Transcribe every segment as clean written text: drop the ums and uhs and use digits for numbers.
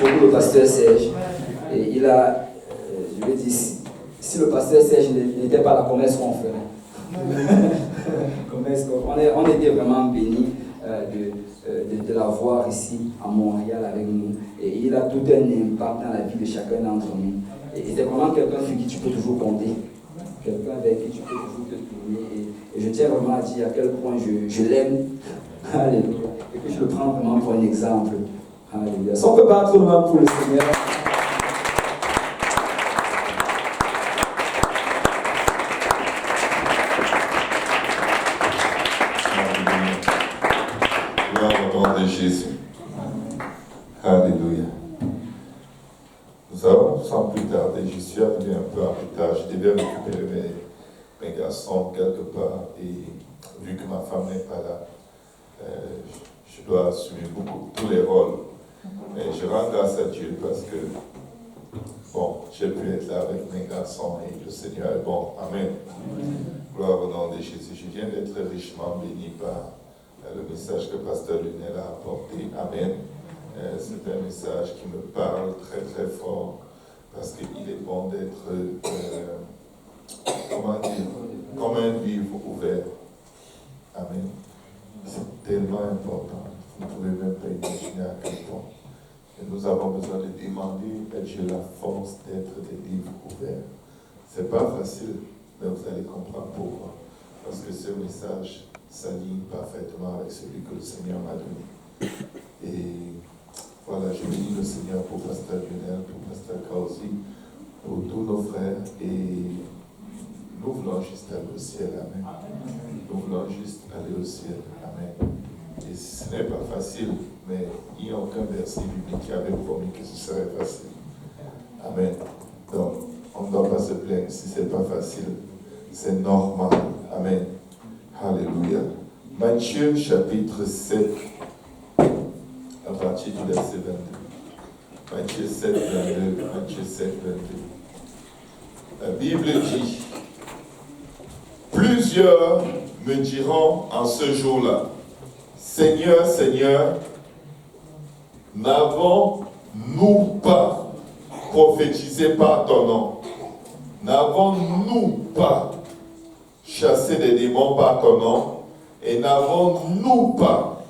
beaucoup le pasteur Serge. Et il a, je vais dire, si le pasteur Serge n'était pas là, comment est-ce qu'on ferait? On était vraiment bénis de l'avoir ici à Montréal avec nous. Et il a tout un impact dans la vie de chacun d'entre nous. Et c'est vraiment quelqu'un sur qui tu peux toujours compter. Quelqu'un avec qui tu peux toujours te tourner. Et je tiens vraiment à dire à quel point je l'aime. Alléluia. Et que je le prends vraiment pour un exemple. Alléluia. Si on ne peut pas trop loin pour le Seigneur. Gloire au nom de Jésus. Alléluia. Nous allons sans plus tarder, je suis arrivé un peu en retard, je devais récupérer mes garçons quelque part et vu que ma femme n'est pas là, je dois assumer tous les rôles. Mais je rends grâce à Dieu parce que, bon, j'ai pu être là avec mes garçons et le Seigneur est bon. Amen. Gloire au nom de Jésus. Je viens d'être richement béni par le message que Pasteur Lunel a apporté. Amen. C'est un message qui me parle très très fort parce qu'il est bon d'être, comment dire, comme un livre ouvert. Amen. C'est tellement important. Vous ne pouvez même pas imaginer à quel point. Et nous avons besoin de demander à Dieu la force d'être des livres ouverts. Ce n'est pas facile, mais vous allez comprendre pourquoi. Parce que ce message s'aligne parfaitement avec celui que le Seigneur m'a donné. Et voilà, je bénis le Seigneur pour Pasteur Lunel, pour Pasteur Kausi, pour tous nos frères. Et nous voulons juste aller au ciel. Amen. Nous voulons juste aller au ciel. Amen. Et ce n'est pas facile, mais il n'y a aucun verset biblique qui avait promis que ce serait facile. Amen. Donc, on ne doit pas se plaindre si ce n'est pas facile. C'est normal. Amen. Alléluia. Matthieu chapitre 7, à partir du verset 22. Matthieu 7, 22. Matthieu 7, 22. La Bible dit, plusieurs me diront en ce jour-là, Seigneur, Seigneur, n'avons-nous pas prophétisé par ton nom? N'avons-nous pas chassé des démons par ton nom? Et n'avons-nous pas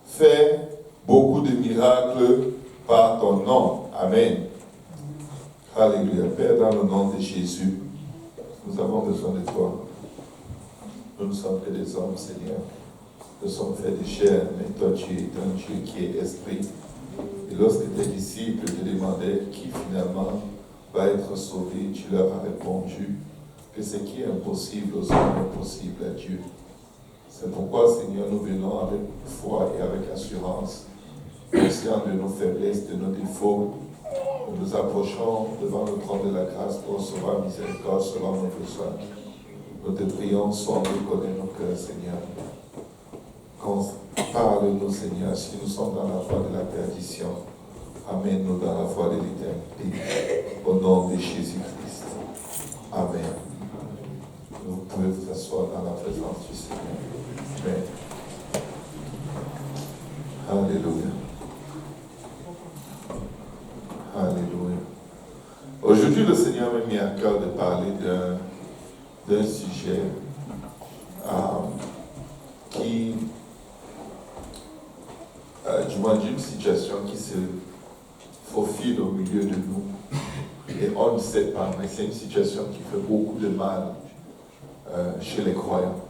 fait beaucoup de miracles par ton nom? Amen. Alléluia. Père, dans le nom de Jésus, nous avons besoin de toi. Nous ne sommes que des hommes, Seigneur. Nous sommes faits de chair, mais toi, tu es un Dieu qui est esprit. Et lorsque tes disciples te demandaient qui finalement va être sauvé, tu leur as répondu que ce qui est impossible aux hommes est possible à Dieu. C'est pourquoi, Seigneur, nous venons avec foi et avec assurance, conscients de nos faiblesses, de nos défauts. Nous nous approchons devant le trône de la grâce pour recevoir miséricorde selon nos besoins. Nous te prions, sonde, connais nos cœurs, Seigneur. Parle-nous, Seigneur, si nous sommes dans la voie de la perdition, amène-nous dans la voie de l'éternité. Au nom de Jésus-Christ. Amen. Vous pouvez vous asseoir dans la présence du Seigneur. Amen. Alléluia. Alléluia. Aujourd'hui, le Seigneur m'a mis à cœur de parler d'un sujet qui, du moins d'une situation qui se faufile au milieu de nous. Et on ne sait pas, mais c'est une situation qui fait beaucoup de mal chez les croyants.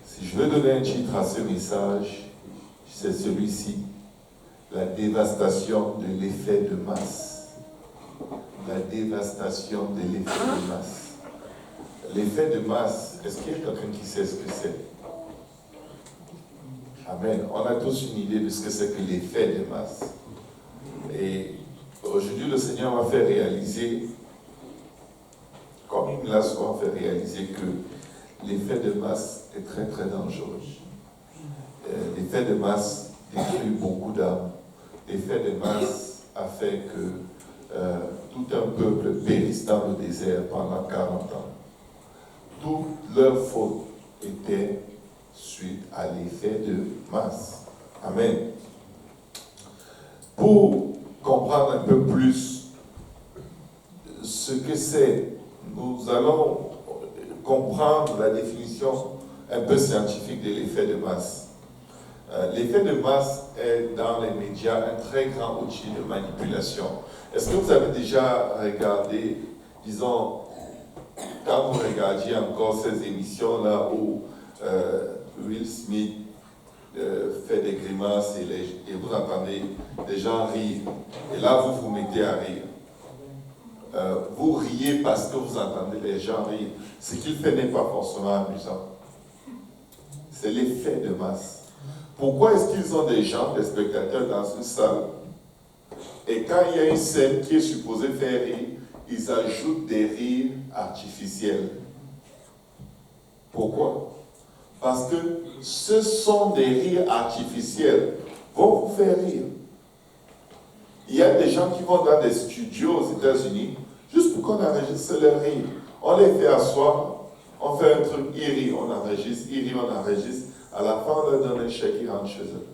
Si je veux donner un titre à ce message, c'est celui-ci. La dévastation de l'effet de masse. La dévastation de l'effet de masse. L'effet de masse, est-ce qu'il y a quelqu'un qui sait ce que c'est? Amen. On a tous une idée de ce que c'est que l'effet de masse. Et aujourd'hui, le Seigneur m'a fait réaliser, comme il me l'a souvent fait réaliser, que l'effet de masse est très très dangereux. L'effet de masse détruit beaucoup d'âmes. L'effet de masse a fait que tout un peuple périsse dans le désert pendant 40 ans. Toute leur faute était suite à l'effet de masse. Amen. Pour comprendre un peu plus ce que c'est, nous allons comprendre la définition un peu scientifique de l'effet de masse. L'effet de masse est dans les médias un très grand outil de manipulation. Est-ce que vous avez déjà regardé, disons, quand vous regardiez encore ces émissions-là où Will Smith fait des grimaces et vous entendez des gens rire, et là vous vous mettez à rire. Vous riez parce que vous entendez les gens rire. Ce qu'il fait n'est pas forcément amusant. C'est l'effet de masse. Pourquoi est-ce qu'ils ont des gens, des spectateurs dans une salle, et quand il y a une scène qui est supposée faire rire, ils ajoutent des rires artificiels? Pourquoi? Parce que ce sont des rires artificiels vont vous faire rire. Il y a des gens qui vont dans des studios aux États-Unis juste pour qu'on enregistre leurs rires. On les fait asseoir, on fait un truc, ils rient, on enregistre, ils rient, on enregistre. À la fin, on leur donne un chèque, ils rentrent chez eux.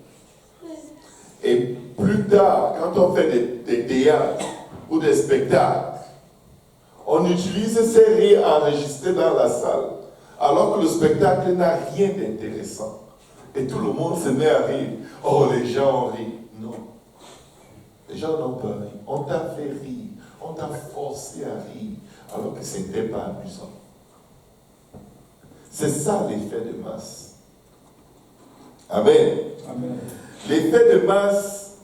Et plus tard, quand on fait des théâtres ou des spectacles, on utilise ces rires enregistrés dans la salle, alors que le spectacle n'a rien d'intéressant. Et tout le monde se met à rire. Oh, les gens ont ri. Non. Les gens n'ont pas ri. On t'a fait rire. On t'a forcé à rire, alors que ce n'était pas amusant. C'est ça l'effet de masse. Amen. Amen. L'effet de masse,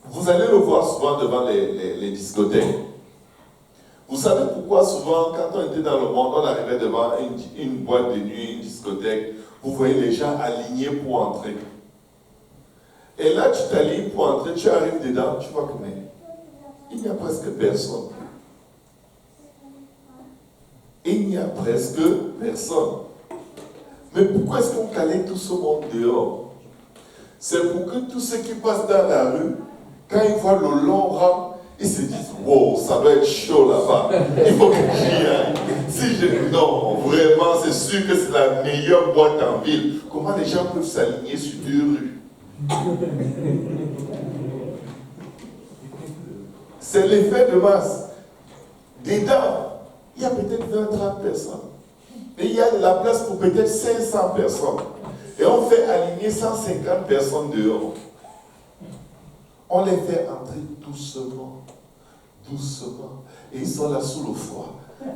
vous allez le voir souvent devant les discothèques. Vous savez pourquoi souvent, quand on était dans le monde, on arrivait devant une boîte de nuit, une discothèque, vous voyez les gens alignés pour entrer. Et là, tu t'alignes pour entrer, tu arrives dedans, tu vois que il n'y a presque personne. Il n'y a presque personne. Mais pourquoi est-ce qu'on calait tout ce monde dehors? C'est pour que tous ceux qui passent dans la rue, quand ils voient le long rang, ils se disent, wow, ça doit être chaud là-bas. Il faut que j'y aille. Non, vraiment, c'est sûr que c'est la meilleure boîte en ville. Comment les gens peuvent s'aligner sur 2 rues? C'est l'effet de masse. Dedans, il y a peut-être 20-30 personnes. Et il y a de la place pour peut-être 500 personnes. Et on fait aligner 150 personnes dehors. On les fait entrer doucement. Doucement. Et ils sont là sous le froid.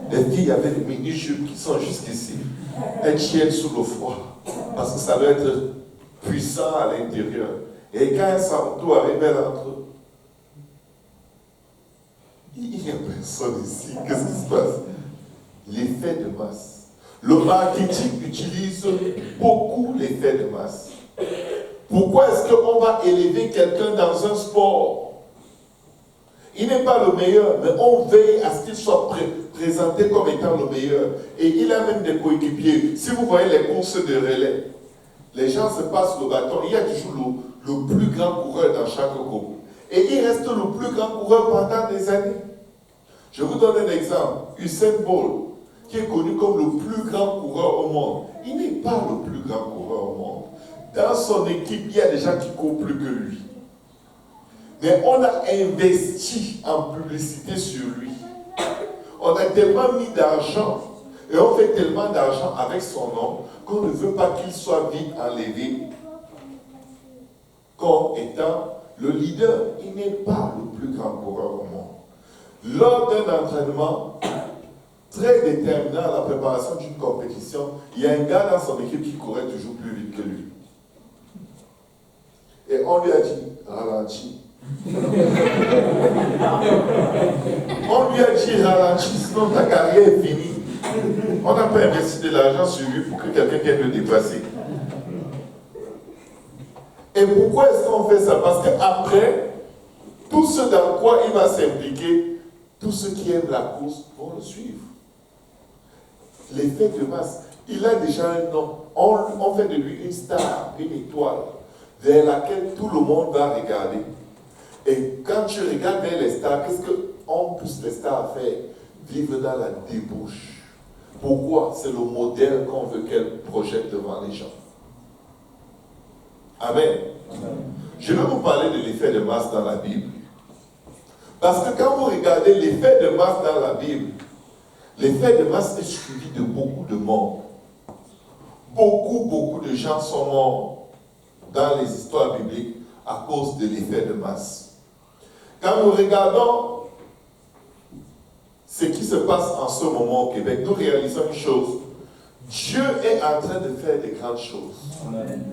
Les filles avaient des mini-jupes qui sont jusqu'ici. Elles tiennent sous le froid. Parce que ça doit être puissant à l'intérieur. Et quand elles sont tout arrivées entre eux, il n'y a personne ici. Qu'est-ce qui se passe? L'effet de masse. Le marketing utilise beaucoup l'effet de masse. Pourquoi est-ce qu'on va élever quelqu'un dans un sport? Il n'est pas le meilleur, mais on veille à ce qu'il soit présenté comme étant le meilleur. Et il a même des coéquipiers. Si vous voyez les courses de relais, les gens se passent le bâton. Il y a toujours le plus grand coureur dans chaque groupe. Et il reste le plus grand coureur pendant des années. Je vous donne un exemple. Usain Bolt, qui est connu comme le plus grand coureur au monde. Il n'est pas le plus grand coureur au monde. Dans son équipe, il y a des gens qui courent plus que lui. Mais on a investi en publicité sur lui. On a tellement mis d'argent et on fait tellement d'argent avec son nom qu'on ne veut pas qu'il soit vite enlevé comme étant le leader. Il n'est pas le plus grand coureur au monde. Lors d'un entraînement très déterminant à la préparation d'une compétition, il y a un gars dans son équipe qui courait toujours plus vite que lui. Et on lui a dit, ralentis. On lui a dit, ralentis, sinon ta carrière est finie. On n'a pas investi de l'argent sur lui pour que quelqu'un vienne le dépasser. Et pourquoi est-ce qu'on fait ça? Parce qu'après, tout ce dans quoi il va s'impliquer, tous ceux qui aiment la course vont le suivre. L'effet de masse, il a déjà un nom. On fait de lui une star, une étoile, vers laquelle tout le monde va regarder. Et quand tu regardes vers les stars, qu'est-ce qu'on pousse les stars à faire? Vivre dans la débauche. Pourquoi? C'est le modèle qu'on veut qu'elles projettent devant les gens. Amen. Amen. Je vais vous parler de l'effet de masse dans la Bible. Parce que quand vous regardez l'effet de masse dans la Bible, l'effet de masse est suivi de beaucoup de morts. Beaucoup de gens sont morts dans les histoires bibliques à cause de l'effet de masse. Quand nous regardons ce qui se passe en ce moment au Québec, nous réalisons une chose. Dieu est en train de faire des grandes choses. Amen.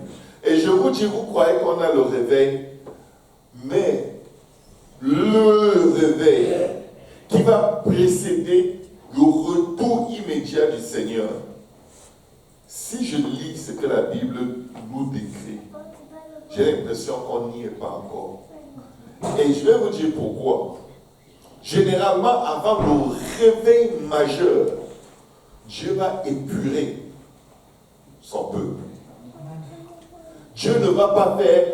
Et je vous dis, vous croyez qu'on a le réveil, mais le réveil qui va précéder le retour immédiat du Seigneur. Si je lis ce que la Bible nous décrit, j'ai l'impression qu'on n'y est pas encore. Et je vais vous dire pourquoi. Généralement, avant le réveil majeur, Dieu va épurer son peuple. Dieu ne va pas faire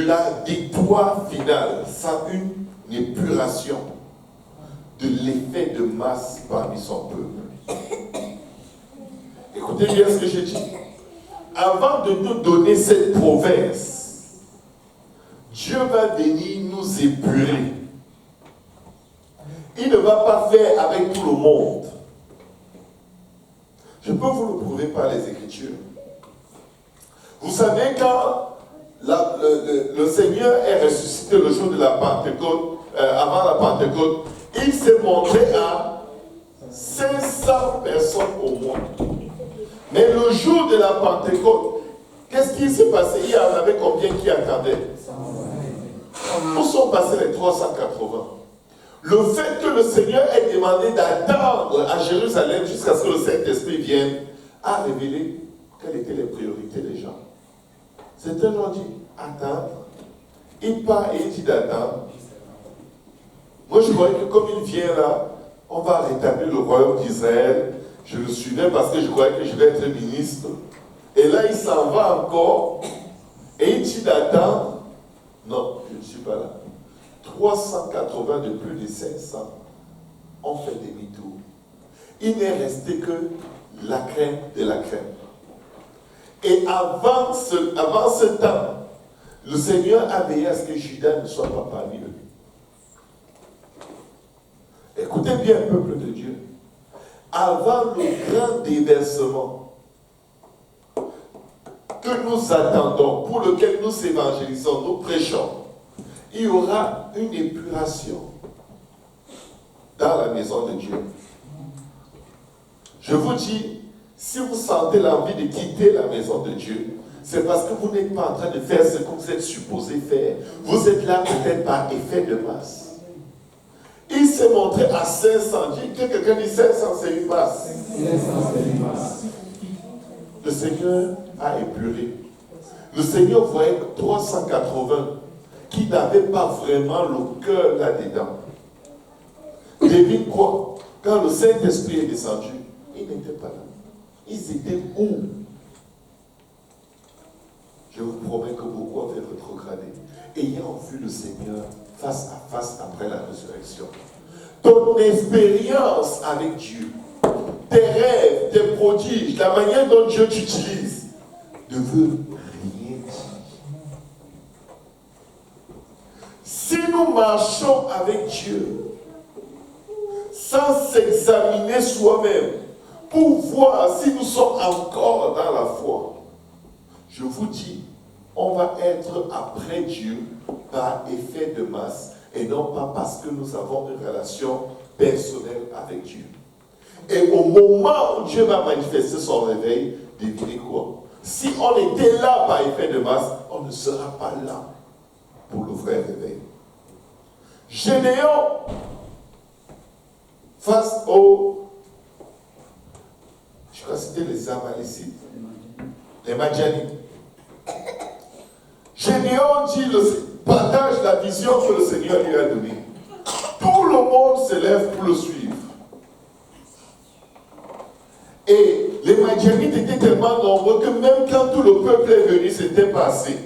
la victoire finale sans une épuration de l'effet de masse parmi son peuple. Écoutez bien ce que je dis. Avant de nous donner cette province, Dieu va venir nous épurer. Il ne va pas faire avec tout le monde. Je peux vous le prouver par les Écritures. Vous savez, quand le Seigneur est ressuscité le jour de la Pentecôte, avant la Pentecôte, il s'est montré à 500 personnes au moins. Mais le jour de la Pentecôte, qu'est-ce qui s'est passé? Il y en avait combien qui attendaient? Où sont passés les 380? Le fait que le Seigneur ait demandé d'attendre à Jérusalem jusqu'à ce que le Saint-Esprit vienne a révélé quelles étaient les priorités des gens. Certains ont dit attendre. Il part et il dit d'attendre. Moi je croyais que comme il vient là, on va rétablir le royaume d'Israël. Je le suivais parce que je croyais que je vais être ministre. Et là il s'en va encore et il dit d'attendre. Non, je ne suis pas là. 380 de plus de 500 ont fait demi-tour. Il n'est resté que la crème de la crème. Et avant ce temps, le Seigneur a veillé à ce que Judas ne soit pas parmi eux. Écoutez bien, peuple de Dieu. Avant le grand déversement que nous attendons, pour lequel nous évangélisons, nous prêchons, il y aura une épuration dans la maison de Dieu. Je vous dis, si vous sentez l'envie de quitter la maison de Dieu, c'est parce que vous n'êtes pas en train de faire ce que vous êtes supposé faire. Vous êtes là peut-être par effet de masse. Il s'est montré à 500. Quelqu'un dit 500, c'est une masse. 500, c'est une masse. Le Seigneur a épuré. Le Seigneur voyait 380 qui n'avaient pas vraiment le cœur là-dedans. Devine quoi? Quand le Saint-Esprit est descendu, ils n'étaient pas là. Ils étaient où? Je vous promets que beaucoup avaient rétrogradé, ayant vu le Seigneur face à face après la résurrection. Ton expérience avec Dieu, tes rêves, tes prodiges, la manière dont Dieu t'utilise, ne veut rien dire. Si nous marchons avec Dieu, sans s'examiner soi-même, pour voir si nous sommes encore dans la foi, je vous dis, on va être après Dieu par effet de masse et non pas parce que nous avons une relation personnelle avec Dieu. Et au moment où Dieu va manifester son réveil, devinez quoi? Si on était là par effet de masse, on ne sera pas là pour le vrai réveil. Gédéon, face aux, je crois que c'était les Amalécites, les Madianites. Gédéon dit, partage la vision que le Seigneur lui a donnée. Tout le monde se lève pour le suivre. Et les Madianites étaient tellement nombreux que même quand tout le peuple est venu, c'était passé.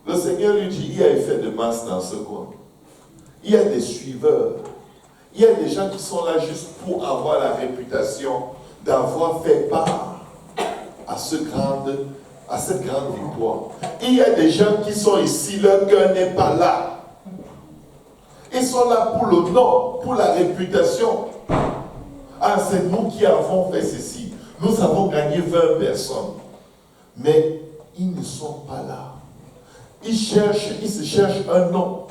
Le Seigneur lui dit, il y a effet de masse dans ce coin. Il y a des suiveurs. Il y a des gens qui sont là juste pour avoir la réputation d'avoir fait part à ce à cette grande victoire. Il y a des gens qui sont ici, leur cœur n'est pas là. Ils sont là pour le nom, pour la réputation. Ah, c'est nous qui avons fait ceci. Nous avons gagné 20 personnes. Mais ils ne sont pas là. Ils se cherchent un nom.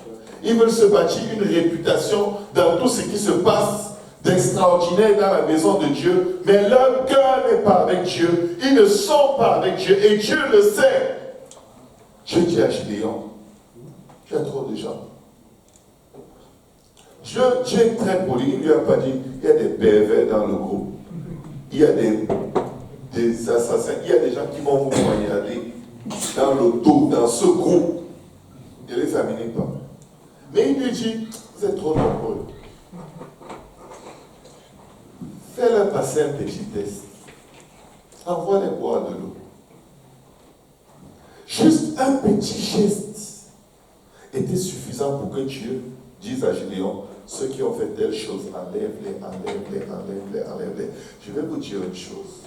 Ils veulent se bâtir une réputation dans tout ce qui se passe d'extraordinaire dans la maison de Dieu. Mais leur cœur n'est pas avec Dieu. Ils ne sont pas avec Dieu. Et Dieu le sait. Dieu dit à Gédéon, tu as trop de gens. Dieu est très poli. Il ne lui a pas dit, il y a des pervers dans le groupe. Il y a des assassins. Il y a des gens qui vont vous poignarder dans le dos, dans ce groupe. Ne les examinez pas. Mais il lui dit, vous êtes trop nombreux. Fais-leur passer un petit test. Envoie-les boire de l'eau. Juste un petit geste était suffisant pour que Dieu dise à Gédéon, ceux qui ont fait telle chose, enlève-les. Je vais vous dire une chose.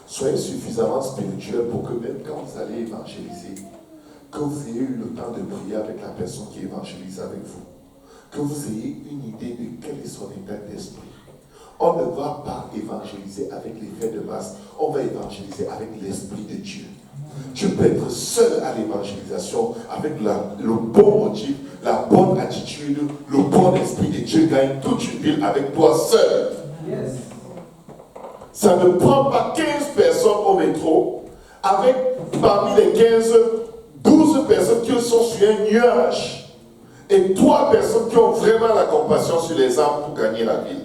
Soyez suffisamment spirituel pour que même quand vous allez évangéliser, que vous ayez eu le temps de prier avec la personne qui évangélise avec vous. Que vous ayez une idée de quel est son état d'esprit. On ne va pas évangéliser avec l'effet de masse, on va évangéliser avec l'Esprit de Dieu. Tu peux être seul à l'évangélisation avec le bon motif, la bonne attitude, le bon esprit de Dieu gagne toute une ville avec toi seul. Yes. Ça ne prend pas 15 personnes au métro, avec parmi les 15, 12 personnes qui sont sur un nuage et 3 personnes qui ont vraiment la compassion sur les âmes pour gagner la ville.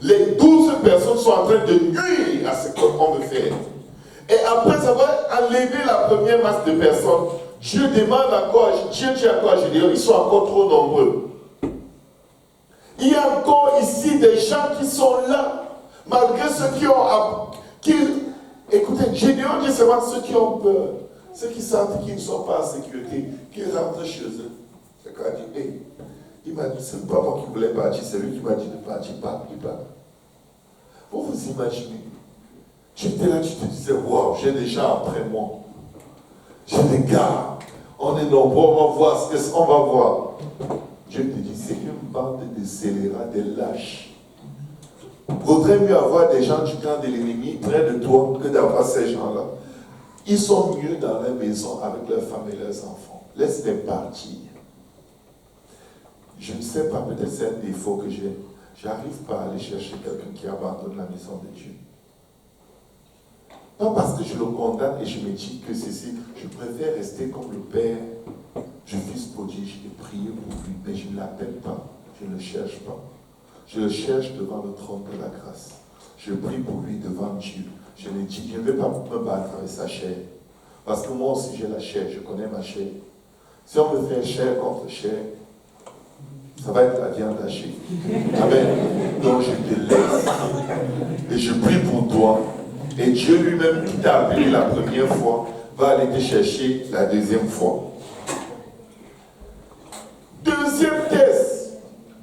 Les 12 personnes sont en train de nuire à ce qu'on veut faire. Et après avoir enlevé la première masse de personnes, Dieu demande encore, Dieu dit encore à Gédéon, ils sont encore trop nombreux. Il y a encore ici des gens qui sont là, malgré ceux qui ont... écoutez, Gédéon dit seulement ceux qui ont peur, ceux qui sentent qu'ils ne sont pas en sécurité, qu'ils rentrent chez eux. C'est quand il dit, hey, il m'a dit, c'est pas moi qui voulais partir, c'est lui qui m'a dit de partir, pas. Vous vous imaginez, tu étais là, tu te disais, wow, j'ai des gens après moi. J'ai des gars, on est nombreux, on va voir ce qu'on va voir. Dieu te dit, c'est une bande de scélérats, des lâches. Vaudrait mieux avoir des gens du camp de l'ennemi près de toi que d'avoir ces gens-là. Ils sont mieux dans leur maison avec leurs femmes et leurs enfants. Laisse-les partir. Je ne sais pas, peut-être c'est un défaut que j'ai. J'arrive pas à aller chercher quelqu'un qui abandonne la maison de Dieu. Pas parce que je le condamne et je me dis que ceci, je préfère rester comme le Père du Fils prodige et prier pour lui, mais je ne l'appelle pas, je ne le cherche pas. Je le cherche devant le trône de la grâce. Je prie pour lui devant Dieu. Je lui dis, je ne vais pas me battre avec sa chair. Parce que moi aussi j'ai la chair, je connais ma chair. Si on me fait chair contre chair, ça va être la viande hachée. Amen. Donc je te laisse. Et je prie pour toi. Et Dieu lui-même qui t'a appelé la première fois, va aller te chercher la deuxième fois. Deuxième test.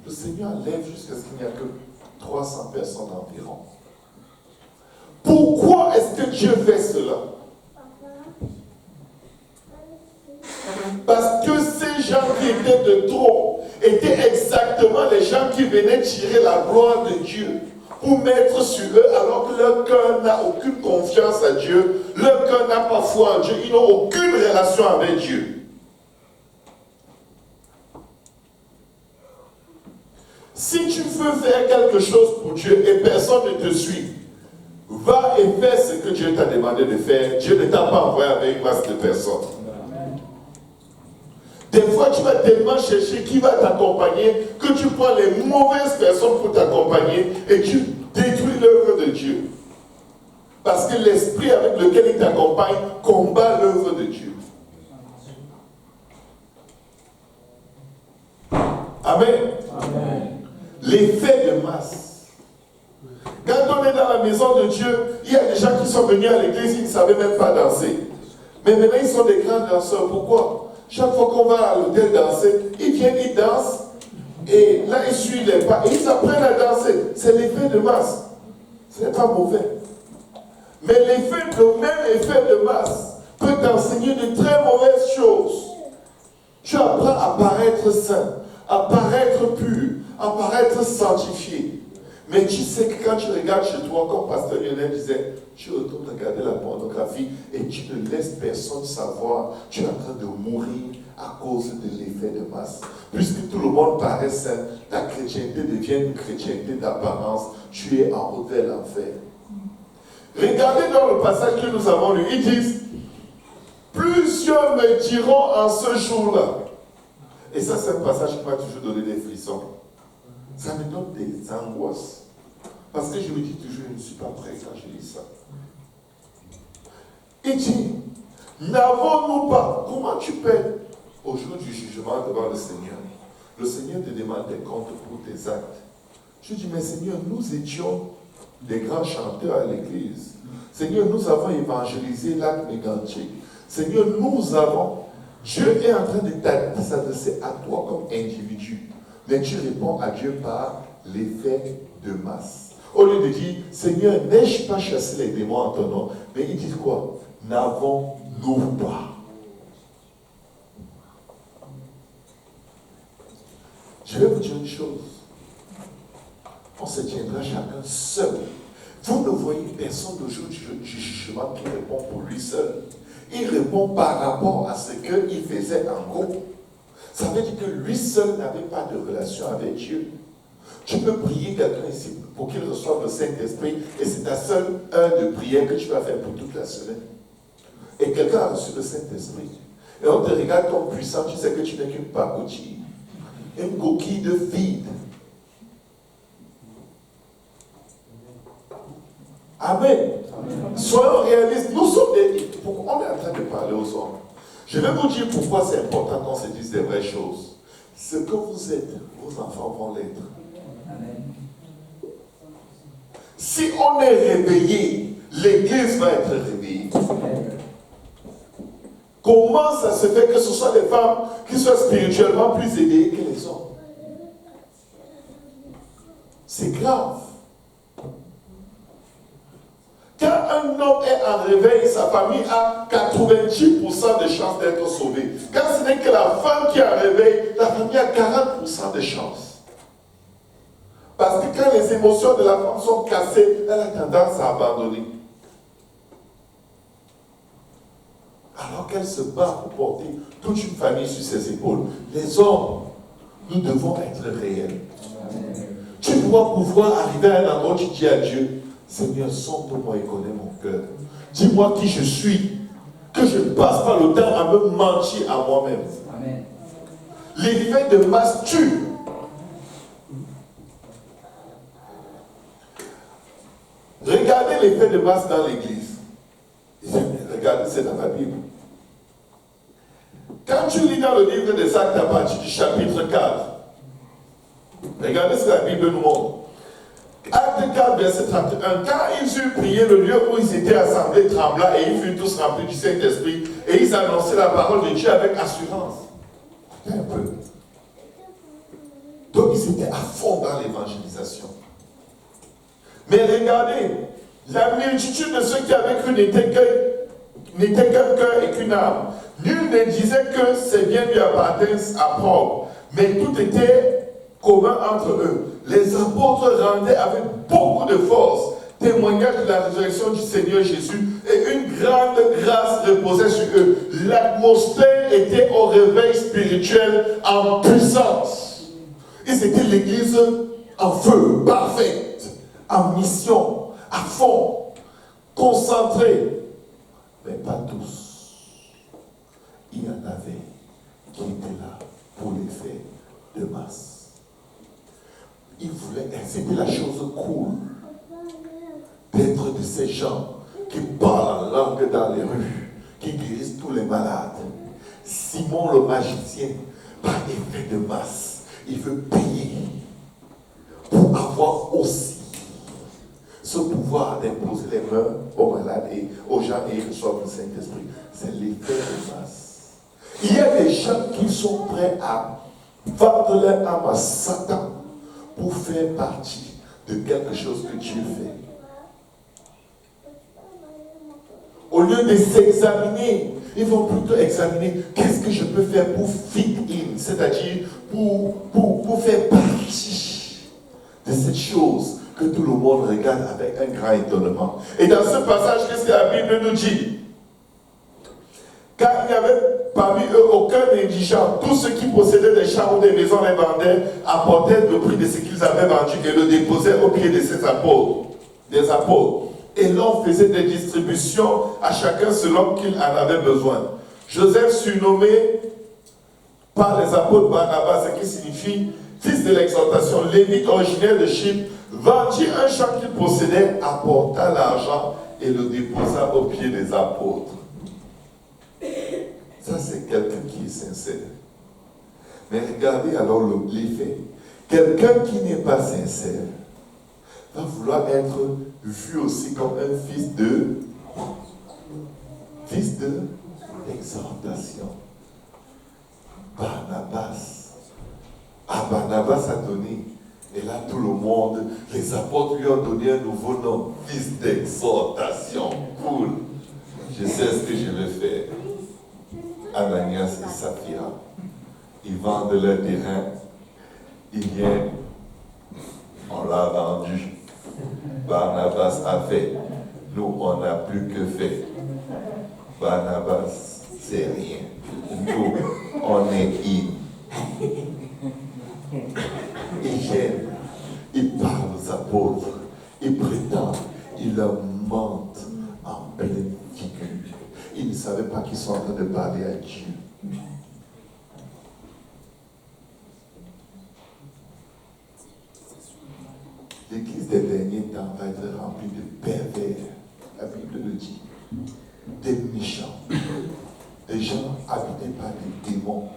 Le Seigneur lève jusqu'à ce qu'il n'y a que 300 personnes environ. Pourquoi est-ce que Dieu fait cela? Parce que ces gens qui étaient de trop étaient exactement les gens qui venaient tirer la gloire de Dieu pour mettre sur eux, alors que leur cœur n'a aucune confiance à Dieu, leur cœur n'a pas foi en Dieu, ils n'ont aucune relation avec Dieu. Si tu veux faire quelque chose pour Dieu et personne ne te suit, va et fais ce que Dieu t'a demandé de faire. Dieu ne t'a pas envoyé avec une masse de personnes. Des fois, tu vas tellement chercher qui va t'accompagner que tu prends les mauvaises personnes pour t'accompagner et tu détruis l'œuvre de Dieu. Parce que l'esprit avec lequel il t'accompagne combat l'œuvre de Dieu. Amen. Amen. L'effet de masse. Quand on est dans la maison de Dieu, il y a des gens qui sont venus à l'église, ils ne savaient même pas danser. Mais maintenant, ils sont des grands danseurs. Pourquoi? Chaque fois qu'on va à l'hôtel danser, ils viennent, ils dansent, et là, ils suivent les pas, et ils apprennent à danser. C'est l'effet de masse. Ce n'est pas mauvais. Mais le même effet de masse peut t'enseigner de très mauvaises choses. Tu apprends à paraître saint, à paraître pur, à paraître sanctifié. Mais tu sais que quand tu regardes chez toi, comme Pasteur Lionel disait, tu retournes regarder la pornographie et tu ne laisses personne savoir, tu es en train de mourir à cause de l'effet de masse. Puisque tout le monde paraît saint, ta chrétienté devient une chrétienté d'apparence, tu es en haut de l'enfer. Regardez dans le passage que nous avons lu, ils disent, plusieurs me diront en ce jour-là. Et ça, c'est un passage qui m'a toujours donné des frissons. Ça me donne des angoisses. Parce que je me dis toujours, je ne suis pas prêt quand je lis ça. Il dit, n'avons-nous pas, comment tu peux, au jour du jugement devant le Seigneur, le Seigneur te demande des comptes pour tes actes. Je dis, mais Seigneur, nous étions des grands chanteurs à l'église. Seigneur, nous avons évangélisé lac mégantique. Seigneur, nous avons, Dieu est en train de s'adresser à toi comme individu. Mais tu réponds à Dieu par l'effet de masse. Au lieu de dire, Seigneur, n'ai-je pas chassé les démons en ton nom? Mais il dit quoi? N'avons-nous pas? Je vais vous dire une chose. On se tiendra chacun seul. Vous ne voyez personne le jour du jugement qui répond pour lui seul. Il répond par rapport à ce qu'il faisait en groupe. Ça veut dire que lui seul n'avait pas de relation avec Dieu. Tu peux prier quelqu'un ici pour qu'il reçoive le Saint-Esprit et c'est ta seule heure de prière que tu vas faire pour toute la semaine. Et quelqu'un a reçu le Saint-Esprit. Et on te regarde comme puissant, tu sais que tu n'es qu'une pacotille. Une coquille de vide. Amen. Soyons réalistes. Nous sommes des... Pourquoi on est en train de parler aux hommes? Je vais vous dire pourquoi c'est important qu'on se dise des vraies choses. Ce que vous êtes, vos enfants vont l'être. Si on est réveillé, l'Église va être réveillée. Comment ça se fait que ce soit des femmes qui soient spirituellement plus éveillées que les hommes? C'est grave. Quand un homme est en réveil, sa famille a 90% de chances d'être sauvée. Quand ce n'est que la femme qui est en réveil, la famille a 40% de chances. Parce que quand les émotions de la femme sont cassées, elle a tendance à abandonner. Alors qu'elle se bat pour porter toute une famille sur ses épaules. Les hommes, nous devons être réels. Tu dois pouvoir arriver à un endroit où tu dis à Dieu, Seigneur, sonde-moi et connais mon cœur. Dis-moi qui je suis. Que je ne passe pas le temps à me mentir à moi-même. L'effet de masse tue. Regardez l'effet de masse dans l'église. Regardez, c'est dans la Bible. Quand tu lis dans le livre des Actes à partir du chapitre 4, regardez ce que la Bible nous montre. Acte 4, verset 31. Quand ils eurent prié, le lieu où ils étaient assemblés trembla et ils furent tous remplis du Saint-Esprit et ils annonçaient la parole de Dieu avec assurance. Un peu. Donc ils étaient à fond dans l'évangélisation. Mais regardez, la multitude de ceux qui avaient cru n'était qu'un cœur et qu'une âme. Nul ne disait que ces biens lui appartiennent à propre, mais tout était commun entre eux. Les apôtres rendaient avec beaucoup de force témoignage de la résurrection du Seigneur Jésus et une grande grâce reposait sur eux. L'atmosphère était au réveil spirituel en puissance. Et c'était l'église en feu, parfaite, en mission, à fond, concentrée. Mais pas tous. Il y en avait qui étaient là pour l'effet de masse. Il voulait, c'était la chose cool d'être de ces gens qui parlent en langue dans les rues, qui guérissent tous les malades. Simon le magicien, par effet de masse, il veut payer pour avoir aussi ce pouvoir d'imposer les mains aux malades et aux gens et ils reçoivent le Saint-Esprit. C'est l'effet de masse. Il y a des gens qui sont prêts à vendre leur âme à Satan pour faire partie de quelque chose que Dieu fait. Au lieu de s'examiner, ils vont plutôt examiner qu'est-ce que je peux faire pour fit in, c'est-à-dire pour faire partie de cette chose que tout le monde regarde avec un grand étonnement. Et dans ce passage, qu'est-ce que la Bible nous dit? Car il n'y avait parmi eux aucun indigent. Tous ceux qui possédaient des champs ou des maisons les vendaient, apportaient le prix de ce qu'ils avaient vendu et le déposaient au pied de ses apôtres, des apôtres. Et l'on faisait des distributions à chacun selon qu'il en avait besoin. Joseph, surnommé par les apôtres Barnabas, ce qui signifie fils de l'exhortation, lévite originaire de Chypre, vendit un champ qu'il possédait, apporta l'argent et le déposa au pied des apôtres. Ça, c'est quelqu'un qui est sincère. Mais regardez alors l'effet. Quelqu'un qui n'est pas sincère va vouloir être vu aussi comme un fils d'exhortation. Barnabas a donné. Et là, tout le monde, les apôtres lui ont donné un nouveau nom, fils d'exhortation. Cool. Je sais ce que je vais faire. Ananias et Saphira, ils vendent leur terrain, ils viennent, on l'a vendu. Barnabas a fait, nous on n'a plus que fait. Barnabas, c'est rien. Nous, on est in. Ils viennent, ils parlent aux apôtres, ils prétendent, ils leur mentent en pleine figure. Ils ne savaient pas qu'ils sont en train de parler à Dieu. L'église des derniers temps va être remplie de pervers. La Bible le dit. Des méchants. Des gens habités par des démons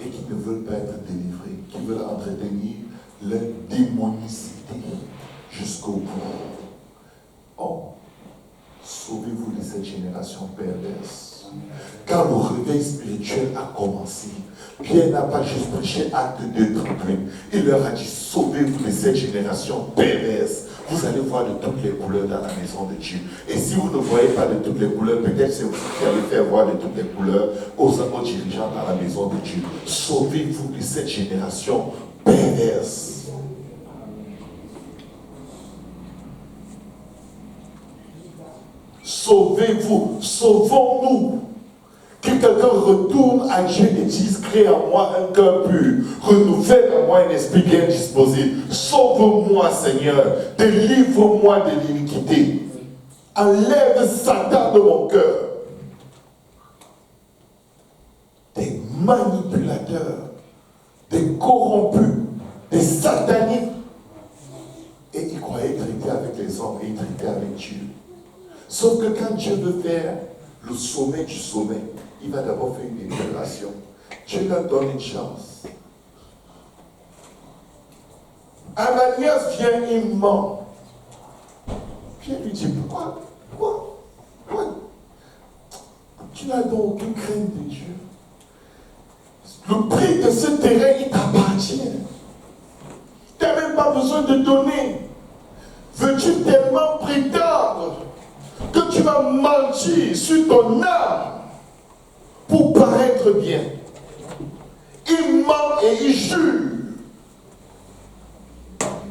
et qui ne veulent pas être délivrés, qui veulent entretenir leur démonicité jusqu'au bout. Oh, sauvez-vous de cette génération perverse. Quand le réveil spirituel a commencé, Pierre n'a pas juste prêché acte 2:31. Il leur a dit, sauvez-vous de cette génération perverse. Vous allez voir de toutes les couleurs dans la maison de Dieu. Et si vous ne voyez pas de toutes les couleurs, peut-être c'est vous qui allez faire voir de toutes les couleurs aux dirigeants dans la maison de Dieu. Sauvez-vous de cette génération perverse. Sauvez-vous, sauvons-nous. Que quelqu'un retourne à Dieu et dise, crée en moi un cœur pur, renouvelle en moi un esprit bien disposé. Sauve-moi, Seigneur, délivre-moi de l'iniquité. Enlève Satan de mon cœur. Des manipulateurs, des corrompus, des sataniques. Et ils croyaient traiter avec les hommes et ils traitaient avec Dieu. Sauf que quand Dieu veut faire le sommet du sommet, il va d'abord faire une déclaration. Dieu leur donne une chance. Ananias vient, il ment. Pierre lui dit, pourquoi? Tu n'as donc aucune crainte de Dieu. Le prix de ce terrain, il t'appartient. Tu n'as même pas besoin de donner. Veux-tu tellement prétendre que tu vas mentir sur ton âme pour paraître bien? Il ment et il jure.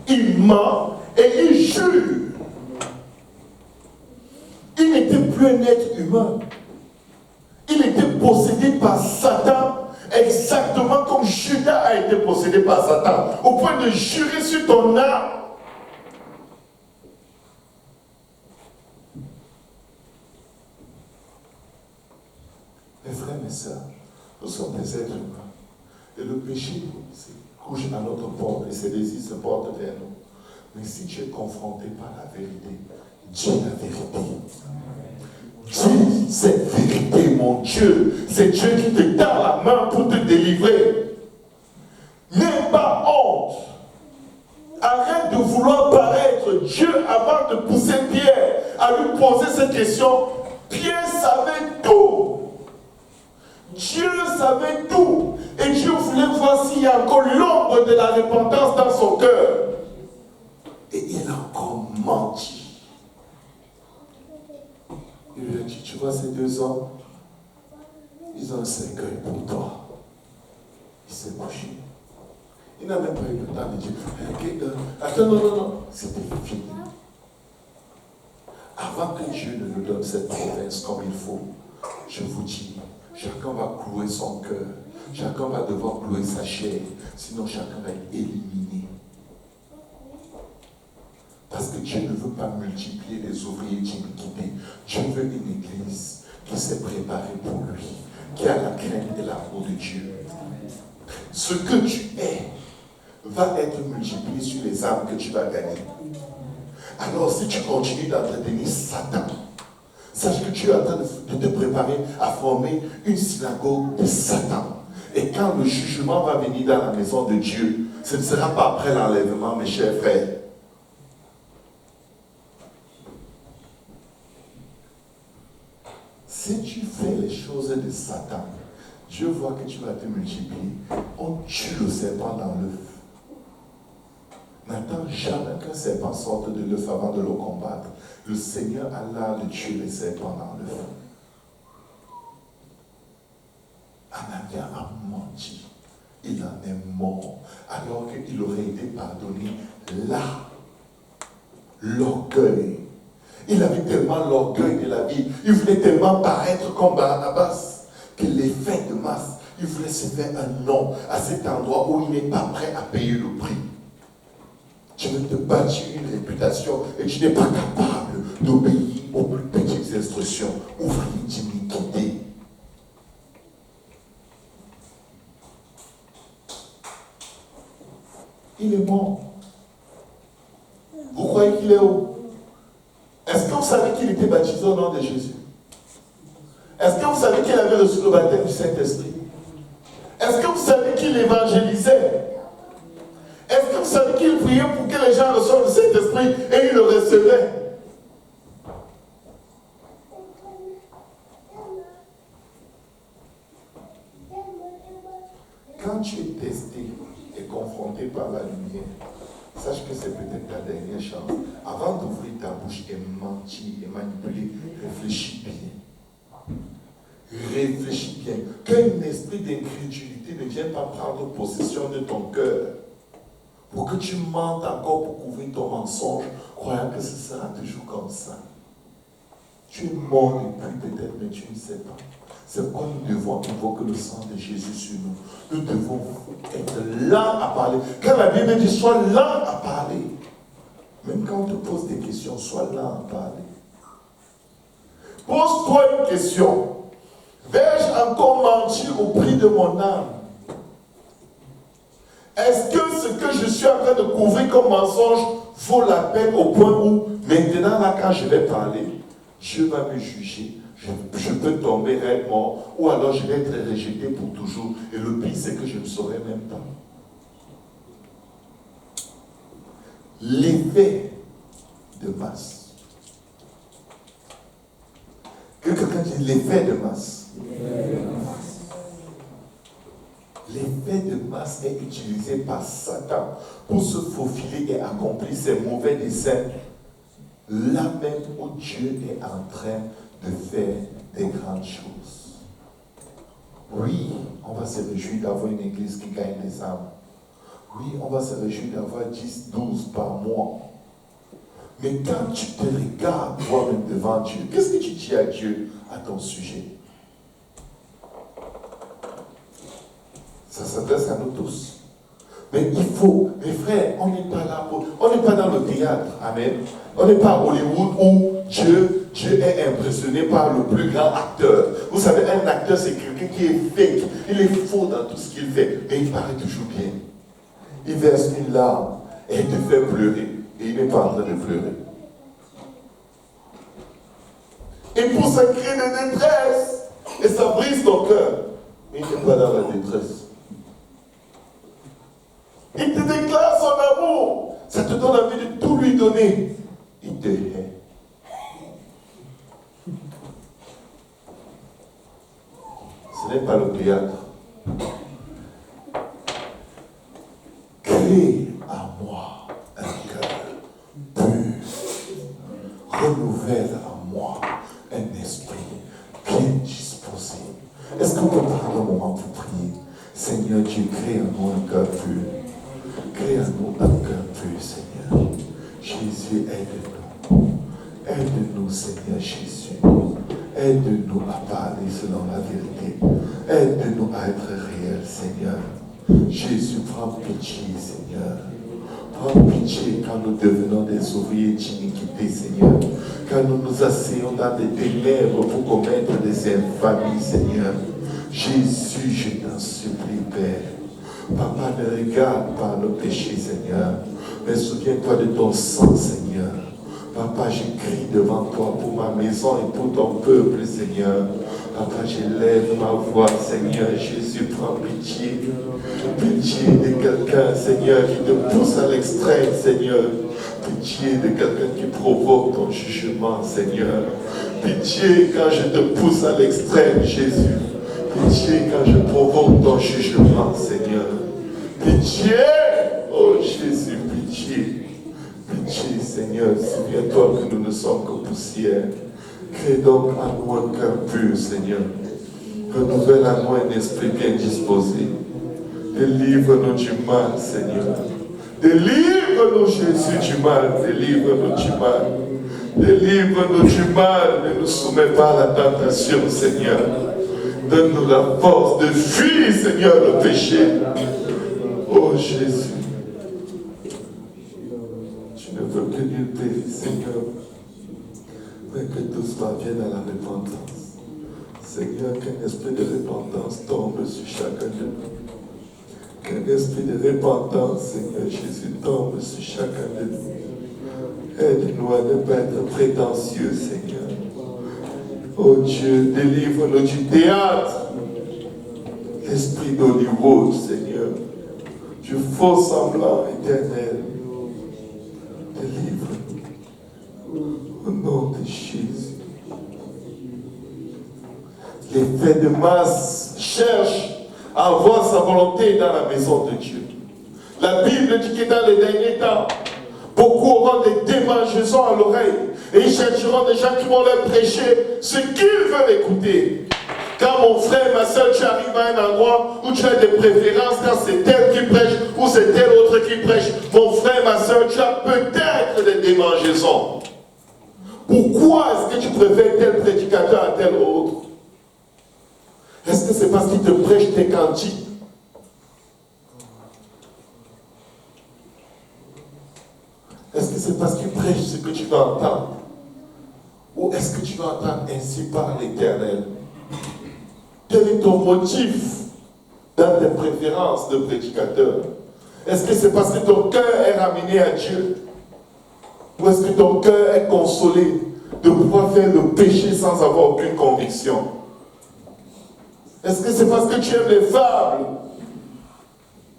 Il ment et il jure. Il n'était plus un être humain. Il était possédé par Satan, exactement comme Judas a été possédé par Satan, au point de jurer sur ton âme. Mes frères, mes sœurs, nous sommes des êtres humains. Et le péché couche à notre porte et ses désirs se portent vers nous. Mais si tu es confronté par la vérité, dis la vérité. Dis cette vérité, mon Dieu. C'est Dieu qui te tend la main pour te délivrer. N'aie pas honte. Arrête de vouloir paraître Dieu avant de pousser Pierre à lui poser cette question. Pierre savait tout. Dieu savait tout. Et Dieu voulait voir s'il y a encore l'ombre de la repentance dans son cœur. Et il a encore menti. Il lui a dit, Tu vois ces deux hommes, ils ont un cercueil pour toi. Il s'est couché. Il n'a même pas eu le temps de dire, attends, non, c'était fini. Avant que Dieu ne nous donne cette province comme il faut, je vous dis, chacun va clouer son cœur, chacun va devoir clouer sa chair, sinon chacun va être éliminé. Parce que Dieu ne veut pas multiplier les ouvriers d'iniquité. Dieu veut une église qui s'est préparée pour lui, qui a la crainte et l'amour de Dieu. Ce que tu es va être multiplié sur les âmes que tu vas gagner. Alors si tu continues d'entretenir Satan, sache que tu es en train de te préparer à former une synagogue de Satan. Et quand le jugement va venir dans la maison de Dieu, ce ne sera pas après l'enlèvement, mes chers frères. Si tu fais les choses de Satan, Dieu voit que tu vas te multiplier. On tue le serpent dans l'œuf. N'attends jamais qu'un serpent sorte de l'œuf avant de le combattre. Le Seigneur a l'art de tuer les serpents dans l'œuf. Anania a menti. Il en est mort. Alors qu'il aurait été pardonné là. L'orgueil. Il avait tellement l'orgueil de la vie. Il voulait tellement paraître comme Barnabas que l'effet de masse, il voulait se faire un nom à cet endroit où il n'est pas prêt à payer le prix. Tu veux te bâtir une réputation et tu n'es pas capable d'obéir aux plus petites instructions. Ouvrier d'iniquité. Il est mort. Vous croyez qu'il est où? Est-ce que vous savez qu'il était baptisé au nom de Jésus? Est-ce que vous savez qu'il avait reçu le baptême du Saint-Esprit? Est-ce que vous savez qu'il évangélisait? Est-ce que vous savez qu'il priait pour que les gens reçoivent le Saint-Esprit et il le recevait? Quand tu es testé et confronté par la lumière, sache que c'est peut-être ta dernière chance. Avant d'ouvrir ta bouche et mentir et manipuler, réfléchis bien. Réfléchis bien. Qu'un esprit d'incrédulité ne vienne pas prendre possession de ton cœur. Pour que tu mentes encore pour couvrir ton mensonge, croyant que ce sera toujours comme ça. Tu es mort depuis peut-être, mais tu ne sais pas. C'est pourquoi nous devons invoquer le sang de Jésus sur nous. Nous devons être lents à parler. Quand la Bible dit sois lent à parler, même quand on te pose des questions, sois lent à parler. Pose-toi une question. Vais-je encore mentir au prix de mon âme? Est-ce que ce que je suis en train de couvrir comme mensonge vaut la peine au point où, maintenant, là, quand je vais parler, Dieu va me juger, je peux tomber raide mort, ou alors je vais être rejeté pour toujours. Et le pire, c'est que je ne saurais même pas. L'effet de masse. Que quelqu'un dise l'effet de masse. L'effet de masse est utilisé par Satan pour se faufiler et accomplir ses mauvais desseins. Là même où Dieu est en train de faire des grandes choses. Oui, on va se réjouir d'avoir une église qui gagne des âmes. Oui, on va se réjouir d'avoir 10, 12 par mois. Mais quand tu te regardes toi-même devant Dieu, qu'est-ce que tu dis à Dieu à ton sujet? Ça s'adresse à nous tous. Mais il faut, mes frères, on n'est pas là pour, on n'est pas dans le théâtre, amen. On n'est pas à Hollywood où Dieu est impressionné par le plus grand acteur. Vous savez, un acteur, c'est quelqu'un qui est fake, il est faux dans tout ce qu'il fait, mais il paraît toujours bien. Il verse une larme et il te fait pleurer, et il n'est pas en train de pleurer. Et pour ça crie de détresse, et ça brise ton cœur, mais il n'est pas dans la détresse. Il te déclare son amour. Ça te donne envie de tout lui donner. Il te hait. Ce n'est pas le théâtre. Crée à moi un cœur pur. Renouvelle en moi un esprit. Jésus, aide-nous. Aide-nous, Seigneur Jésus. Aide-nous à parler selon la vérité. Aide-nous à être réels, Seigneur. Jésus, prends pitié, Seigneur. Prends pitié quand nous devenons des ouvriers d'iniquité, Seigneur. Quand nous nous asseyons dans des ténèbres pour commettre des infamies, Seigneur. Jésus, je t'en supplie, Père. Papa, ne regarde pas nos péchés, Seigneur. Mais souviens-toi de ton sang, Seigneur. Papa, je crie devant toi pour ma maison et pour ton peuple, Seigneur. Papa, j'élève ma voix, Seigneur. Jésus, prends pitié. Pitié de quelqu'un, Seigneur, qui te pousse à l'extrême, Seigneur. Pitié de quelqu'un qui provoque ton jugement, Seigneur. Pitié quand je te pousse à l'extrême, Jésus. Pitié quand je provoque ton jugement, Seigneur. Pitié, oh Jésus, pitié. Pitié, Seigneur, souviens-toi que nous ne sommes que poussière. Crée donc à nous un cœur pur, Seigneur. Renouvelle à nous un esprit bien disposé. Délivre-nous du mal, Seigneur. Délivre-nous, Jésus, du mal. Délivre-nous du mal. Délivre-nous du mal. Ne nous soumets pas à la tentation, Seigneur. Donne-nous la force de fuir, Seigneur, le péché. Oh Jésus. Je ne veux que nul périsse, Seigneur, mais que tous parviennent à la repentance. Seigneur, qu'un esprit de repentance tombe sur chacun de nous. Qu'un esprit de repentance, Seigneur Jésus, tombe sur chacun de nous. Aide-nous à ne pas être prétentieux, Seigneur. Oh Dieu, délivre-nous du théâtre, l'esprit d'Hollywood, Seigneur, du faux semblant éternel. Délivre-nous au nom de Jésus. Les faits de masse cherchent à avoir sa volonté dans la maison de Dieu. La Bible dit que dans les derniers temps, beaucoup auront des démangeaisons à l'oreille et ils chercheront des gens qui vont leur prêcher ce qu'ils veulent écouter. Quand mon frère, ma soeur, tu arrives à un endroit où tu as des préférences, quand c'est tel qui prêche ou c'est tel autre qui prêche, mon frère, ma soeur, tu as peut-être des démangeaisons. Pourquoi est-ce que tu préfères tel prédicateur à tel autre? Est-ce que c'est parce qu'il te prêche tes cantiques? Est-ce que c'est parce qu'il prêche ce que tu veux entendre? Ou est-ce que tu veux entendre ainsi par l'Éternel? Quel est ton motif dans tes préférences de prédicateur? Est-ce que c'est parce que ton cœur est ramené à Dieu? Ou est-ce que ton cœur est consolé de pouvoir faire le péché sans avoir aucune conviction? Est-ce que c'est parce que tu aimes les fables?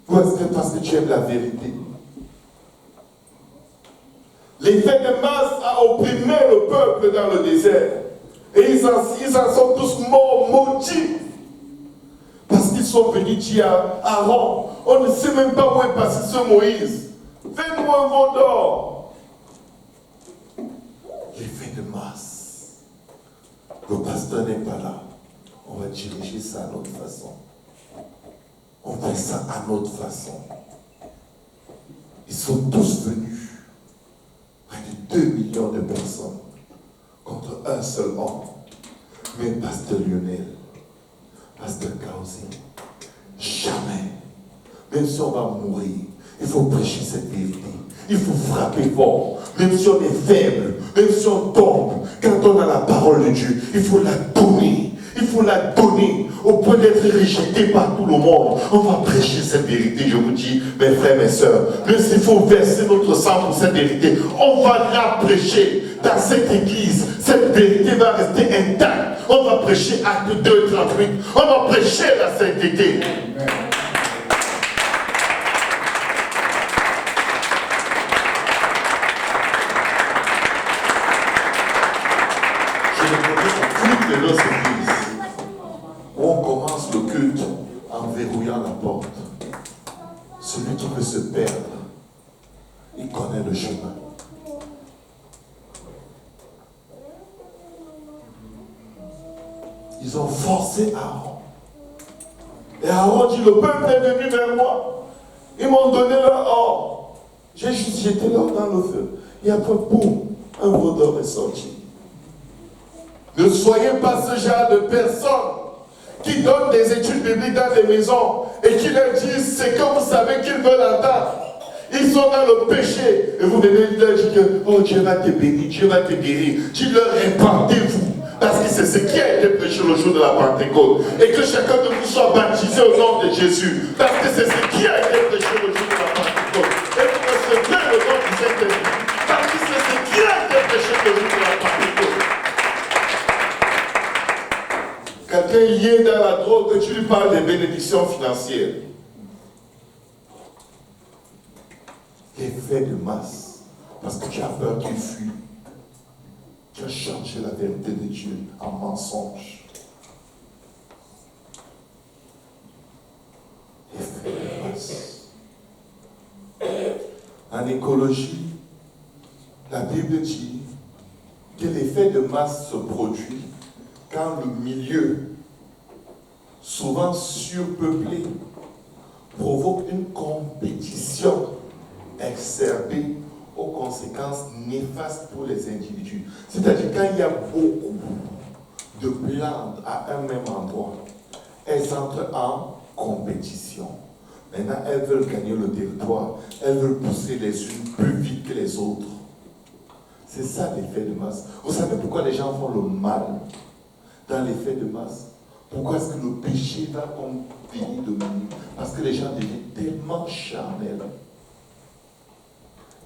Ou est-ce que c'est parce que tu aimes la vérité? L'effet de masse a opprimé le peuple dans le désert. Et ils en sont tous morts, maudits. Parce qu'ils sont venus dire à Aaron, on ne sait même pas où est passé ce Moïse. Fais-nous un veau d'or. L'effet de masse. Le pasteur n'est pas là. On va diriger ça à notre façon. On fait ça à notre façon. Ils sont tous venus. Près de 2 millions de personnes contre un seul homme. Mais pasteur Lionel, pasteur Kausi, jamais, même si on va mourir, il faut prêcher cette vérité. Il faut frapper fort, même si on est faible, même si on tombe. Quand on a la parole de Dieu, il faut la donner. Il faut la donner au point d'être rejeté par tout le monde. On va prêcher cette vérité, je vous dis, mes frères, mes sœurs. Même s'il faut verser notre sang pour cette vérité, on va la prêcher dans cette église. Cette vérité va rester intacte. On va prêcher Acte 2, 38. On va prêcher la sainteté. Je le connais au culte de nos églises. On commence le culte en verrouillant la porte. Celui qui veut se perdre, il connaît le chemin. Ils ont forcé Aaron. Et Aaron dit, le peuple est venu vers moi. Ils m'ont donné leur or. J'ai juste jeté l'or dans le feu. Et après, boum, un vendeur est sorti. Ne soyez pas ce genre de personnes qui donnent des études bibliques dans des maisons et qui leur disent ce que vous savez qu'ils veulent entendre. Ils sont dans le péché et vous venez leur dire que oh, Dieu va te bénir, Dieu va te guérir. Tu leur répandez-vous parce que c'est ce qui a été prêché le jour de la Pentecôte. Et que chacun de vous soit baptisé au nom de Jésus parce que c'est ce qui a été prêché le jour de la Pentecôte. Et vous recevez le nom du Saint-Esprit parce que c'est ce qui a été prêché le jour de la Pentecôte. Quelqu'un lié dans la drogue, que tu lui parles des bénédictions financières. L'effet de masse, parce que tu as peur qu'il fuit. Tu as changé la vérité de Dieu en mensonge. L'effet de masse. En écologie, la Bible dit que l'effet de masse se produit quand le milieu, souvent surpeuplé, provoque une compétition exacerbée aux conséquences néfastes pour les individus. C'est-à-dire quand il y a beaucoup de plantes à un même endroit, elles entrent en compétition. Maintenant, elles veulent gagner le territoire, elles veulent pousser les unes plus vite que les autres. C'est ça l'effet de masse. Vous savez pourquoi les gens font le mal dans l'effet de masse? Pourquoi est-ce que le péché va comme venir dominer? Parce que les gens deviennent tellement charnels.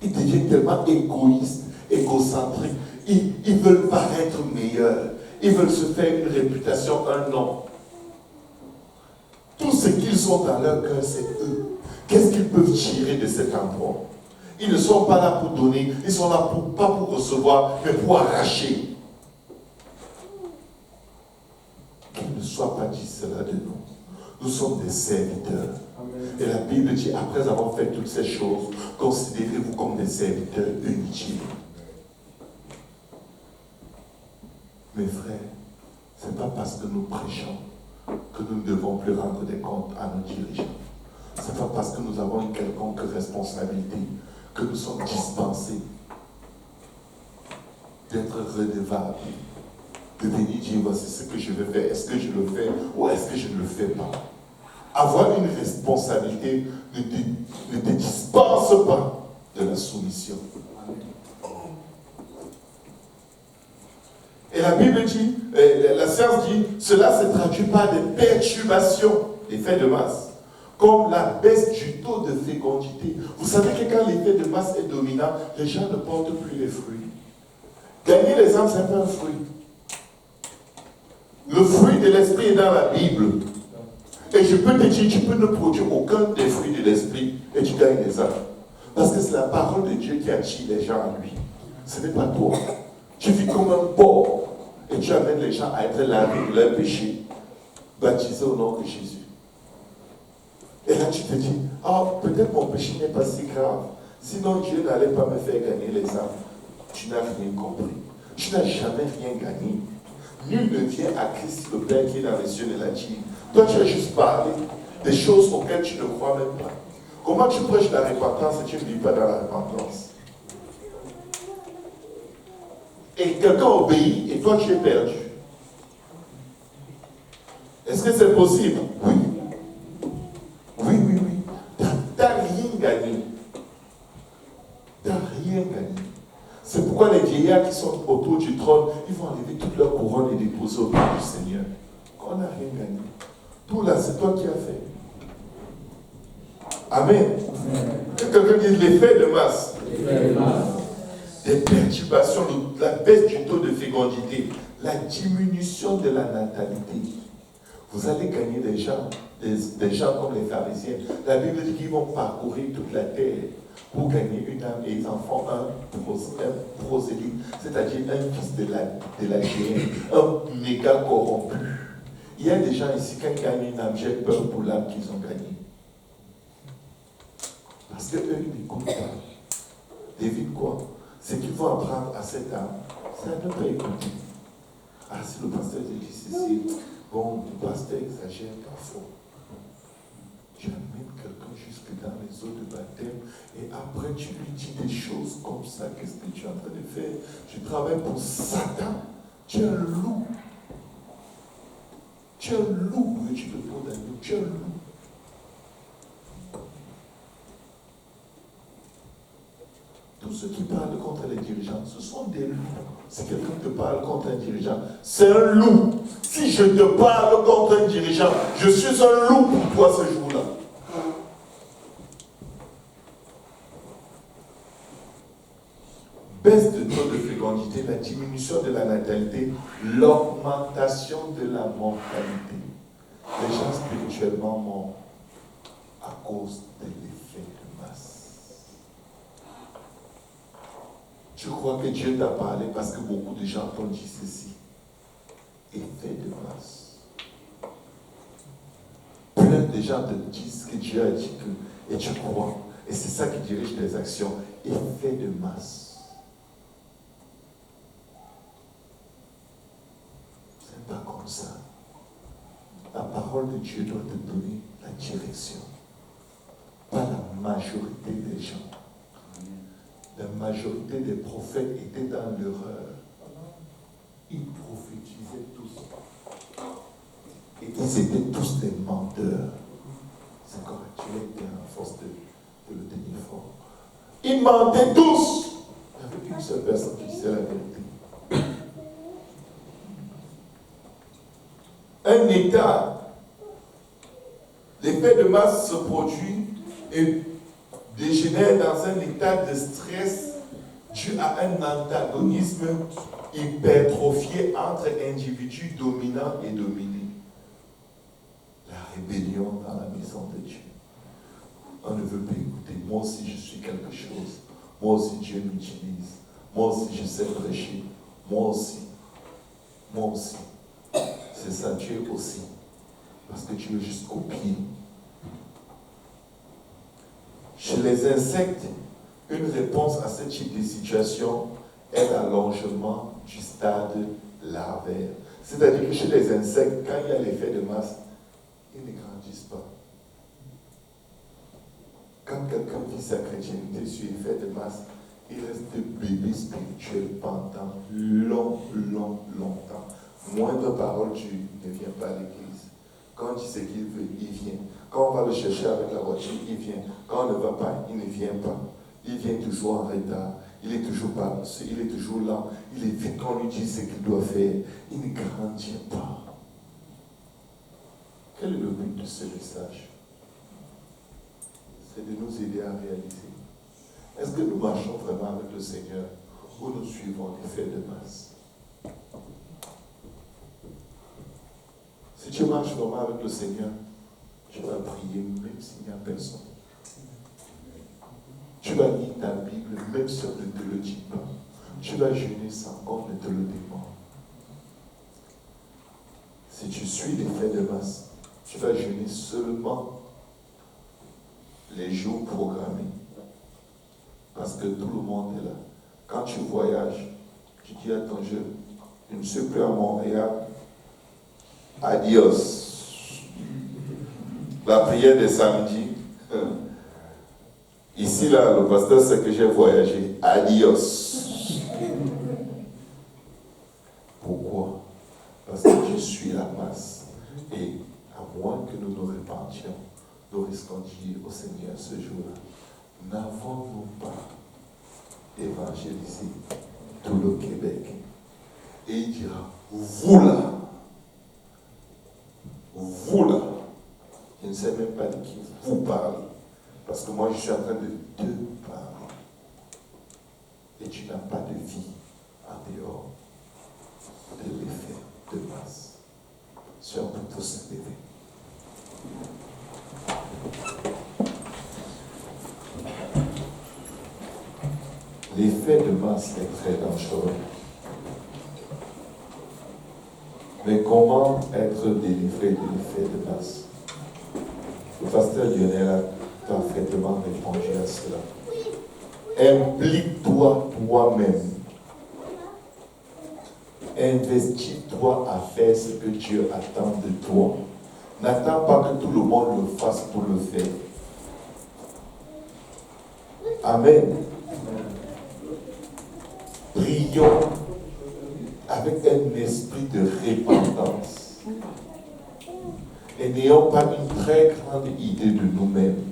Ils deviennent tellement égoïstes, égocentriques. Ils veulent paraître meilleurs. Ils veulent se faire une réputation, un nom. Tout ce qu'ils ont dans leur cœur, c'est eux. Qu'est-ce qu'ils peuvent tirer de cet endroit? Ils ne sont pas là pour donner, ils sont là pas pour recevoir, mais pour arracher. Qu'il ne soit pas dit cela de nous. Nous sommes des serviteurs. Amen. Et la Bible dit, après avoir fait toutes ces choses, considérez-vous comme des serviteurs inutiles. Mes frères, ce n'est pas parce que nous prêchons que nous ne devons plus rendre des comptes à nos dirigeants. Ce n'est pas parce que nous avons une quelconque responsabilité que nous sommes dispensés d'être redevables, de venir dire voici ce que je vais faire, est-ce que je le fais ou est-ce que je ne le fais pas. Avoir une responsabilité ne te dispense pas de la soumission. Et la Bible dit, la science dit, cela se traduit par des perturbations, l'effet de masse, comme la baisse du taux de fécondité. Vous savez que quand l'effet de masse est dominant, les gens ne portent plus les fruits. Gagner les âmes, ce n'est pas un fruit. Le fruit de l'esprit est dans la Bible. Et je peux te dire, tu peux ne produire aucun des fruits de l'esprit et tu gagnes les âmes. Parce que c'est la parole de Dieu qui attire les gens à lui. Ce n'est pas toi. Tu vis comme un porc et tu amènes les gens à être lavés de leur péché, baptisés au nom de Jésus. Et là tu te dis, peut-être mon péché n'est pas si grave. Sinon Dieu n'allait pas me faire gagner les âmes. Tu n'as rien compris. Tu n'as jamais rien gagné. Nul ne vient à Christ le Père qui est dans les cieux de la dit. Toi, tu as juste parlé des choses auxquelles tu ne crois même pas. Comment tu prêches la repentance et tu ne vis pas dans la repentance? Et quelqu'un obéit et toi, tu es perdu. Est-ce que c'est possible? Oui. Oui, oui, oui. Tu n'as rien gagné. Tu n'as rien gagné. C'est pourquoi les vieillards qui sont autour du trône, ils vont enlever toute leur couronne et déposer au pied du Seigneur. On n'a rien gagné. Tout là, c'est toi qui as fait. Amen. Que quelqu'un dise l'effet de masse. Des perturbations, la baisse du taux de fécondité, la diminution de la natalité. Vous allez gagner des gens comme les pharisiens. La Bible dit qu'ils vont parcourir toute la terre pour gagner une âme et ils en font un prosélyte, c'est-à-dire un fils de la géante, un méga corrompu. Il y a des gens ici, quand ils gagnent une âme, j'ai peur pour l'âme qu'ils ont gagnée. Parce qu'eux, ils n'écoutent pas. Devine quoi? C'est qu'ils vont apprendre à cette âme, c'est à ne pas écouter. Ah, si le pasteur dit ceci, bon, le pasteur exagère parfois. Tu n'as même quelqu'un jusque dans les eaux de baptême et après tu lui dis des choses comme ça. Qu'est-ce que tu es en train de faire? Tu travailles pour Satan. Tu es un loup. Tu es un loup. Oui, tu peux prendre un loup. Tu es un loup. Tous ceux qui parlent contre les dirigeants, ce sont des loups. Si quelqu'un te parle contre un dirigeant, c'est un loup. Si je te parle contre un dirigeant, je suis un loup pour toi ce jour-là. Baisse de taux de fécondité, la diminution de la natalité, l'augmentation de la mortalité. Les gens spirituellement morts à cause de l'effet de masse. Je crois que Dieu t'a parlé parce que beaucoup de gens t'ont dit ceci. Effet de masse. Plein de gens te disent que Dieu a dit que, et tu crois. Et c'est ça qui dirige tes actions. Effet de masse. C'est pas comme ça. La parole de Dieu doit te donner la direction. Pas la majorité des gens. La majorité des prophètes étaient dans l'erreur. Ils prophétisaient tous. Et ils étaient tous des menteurs. C'est correct, tu as été en force de le tenir fort. Ils mentaient tous. Avec une seule personne qui disait la vérité. Un état, l'effet de masse se produit et dégénère dans un état de stress dû à un antagonisme hypertrophié entre individus dominants et dominés. La rébellion dans la maison de Dieu. On ne veut pas écouter. Moi aussi, je suis quelque chose. Moi aussi, Dieu m'utilise. Moi aussi, je sais prêcher. Moi aussi. Moi aussi. C'est ça, Dieu aussi. Parce que tu veux juste copier. Chez les insectes, une réponse à ce type de situation est l'allongement du stade larvaire. C'est-à-dire que chez les insectes, quand il y a l'effet de masse, ils ne grandissent pas. Quand quelqu'un vit sa chrétienté sur l'effet de masse, il reste bébé spirituel pendant longtemps. Moindre parole, tu ne viens pas à l'église. Quand tu sais qu'il veut, il vient. Quand on va le chercher avec la voiture, il vient. Quand on ne va pas, il ne vient pas. Il vient toujours en retard. Il est toujours paresseux. Il est toujours lent. Il est vite quand on lui dit ce qu'il doit faire. Il ne grandit pas. Quel est le but de ce message? C'est de nous aider à réaliser. Est-ce que nous marchons vraiment avec le Seigneur ou nous suivons l'effet de masse? Si tu marches vraiment avec le Seigneur, tu vas prier même s'il n'y a personne. Tu vas lire ta Bible même si on ne te le dit pas. Tu vas jeûner sans qu'on ne te le demande. Si tu suis l'effet de masse, tu vas jeûner seulement les jours programmés. Parce que tout le monde est là. Quand tu voyages, tu dis à ton jeune, je ne suis plus à Montréal. Adios. La prière de samedi. Ici, là, le pasteur sait que j'ai voyagé. Adios. Pourquoi? Parce que je suis la masse. Et à moins que nous nous repentions, nous risquons de dire au Seigneur ce jour-là, n'avons-nous pas évangélisé tout le Québec? Et il dira, vous là, je ne sais même pas de qui vous parlez. Parce que moi, je suis en train de te parler. Et tu n'as pas de vie en dehors de l'effet de masse. Si on peut tous se lever. L'effet de masse est très dangereux. Mais comment être délivré de l'effet de masse? Le pasteur Lionel a parfaitement répondu à cela. Implique-toi toi-même. Investis-toi à faire ce que Dieu attend de toi. N'attends pas que tout le monde le fasse pour le faire. Amen. Prions avec un esprit de repentance. Et n'ayons pas une très grande idée de nous-mêmes.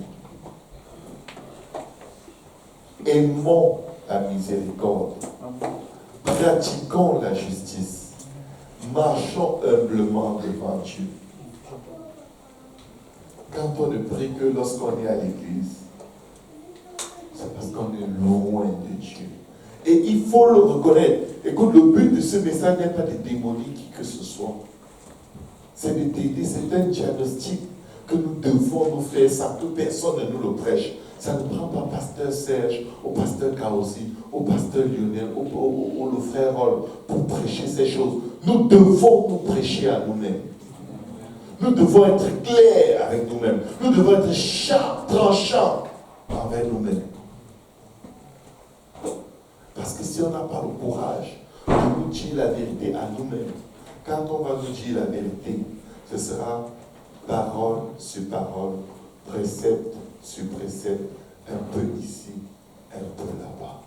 Aimons la miséricorde. Pratiquons la justice. Marchons humblement devant Dieu. Quand on ne prie que lorsqu'on est à l'église, c'est parce qu'on est loin de Dieu. Et il faut le reconnaître. Écoute, le but de ce message n'est pas de démolir qui que ce soit. C'est de t'aider. C'est un diagnostic que nous devons nous faire sans que personne ne nous le prêche. Ça ne prend pas pasteur Serge, au pasteur Kaosi, au pasteur Lionel, au le frère Rol pour prêcher ces choses. Nous devons nous prêcher à nous-mêmes. Nous devons être clairs avec nous-mêmes. Nous devons être tranchants envers nous-mêmes. Parce que si on n'a pas le courage de nous dire la vérité à nous-mêmes, quand on va nous dire la vérité, ce sera parole sur parole, précepte sur précepte, un peu ici, un peu là-bas.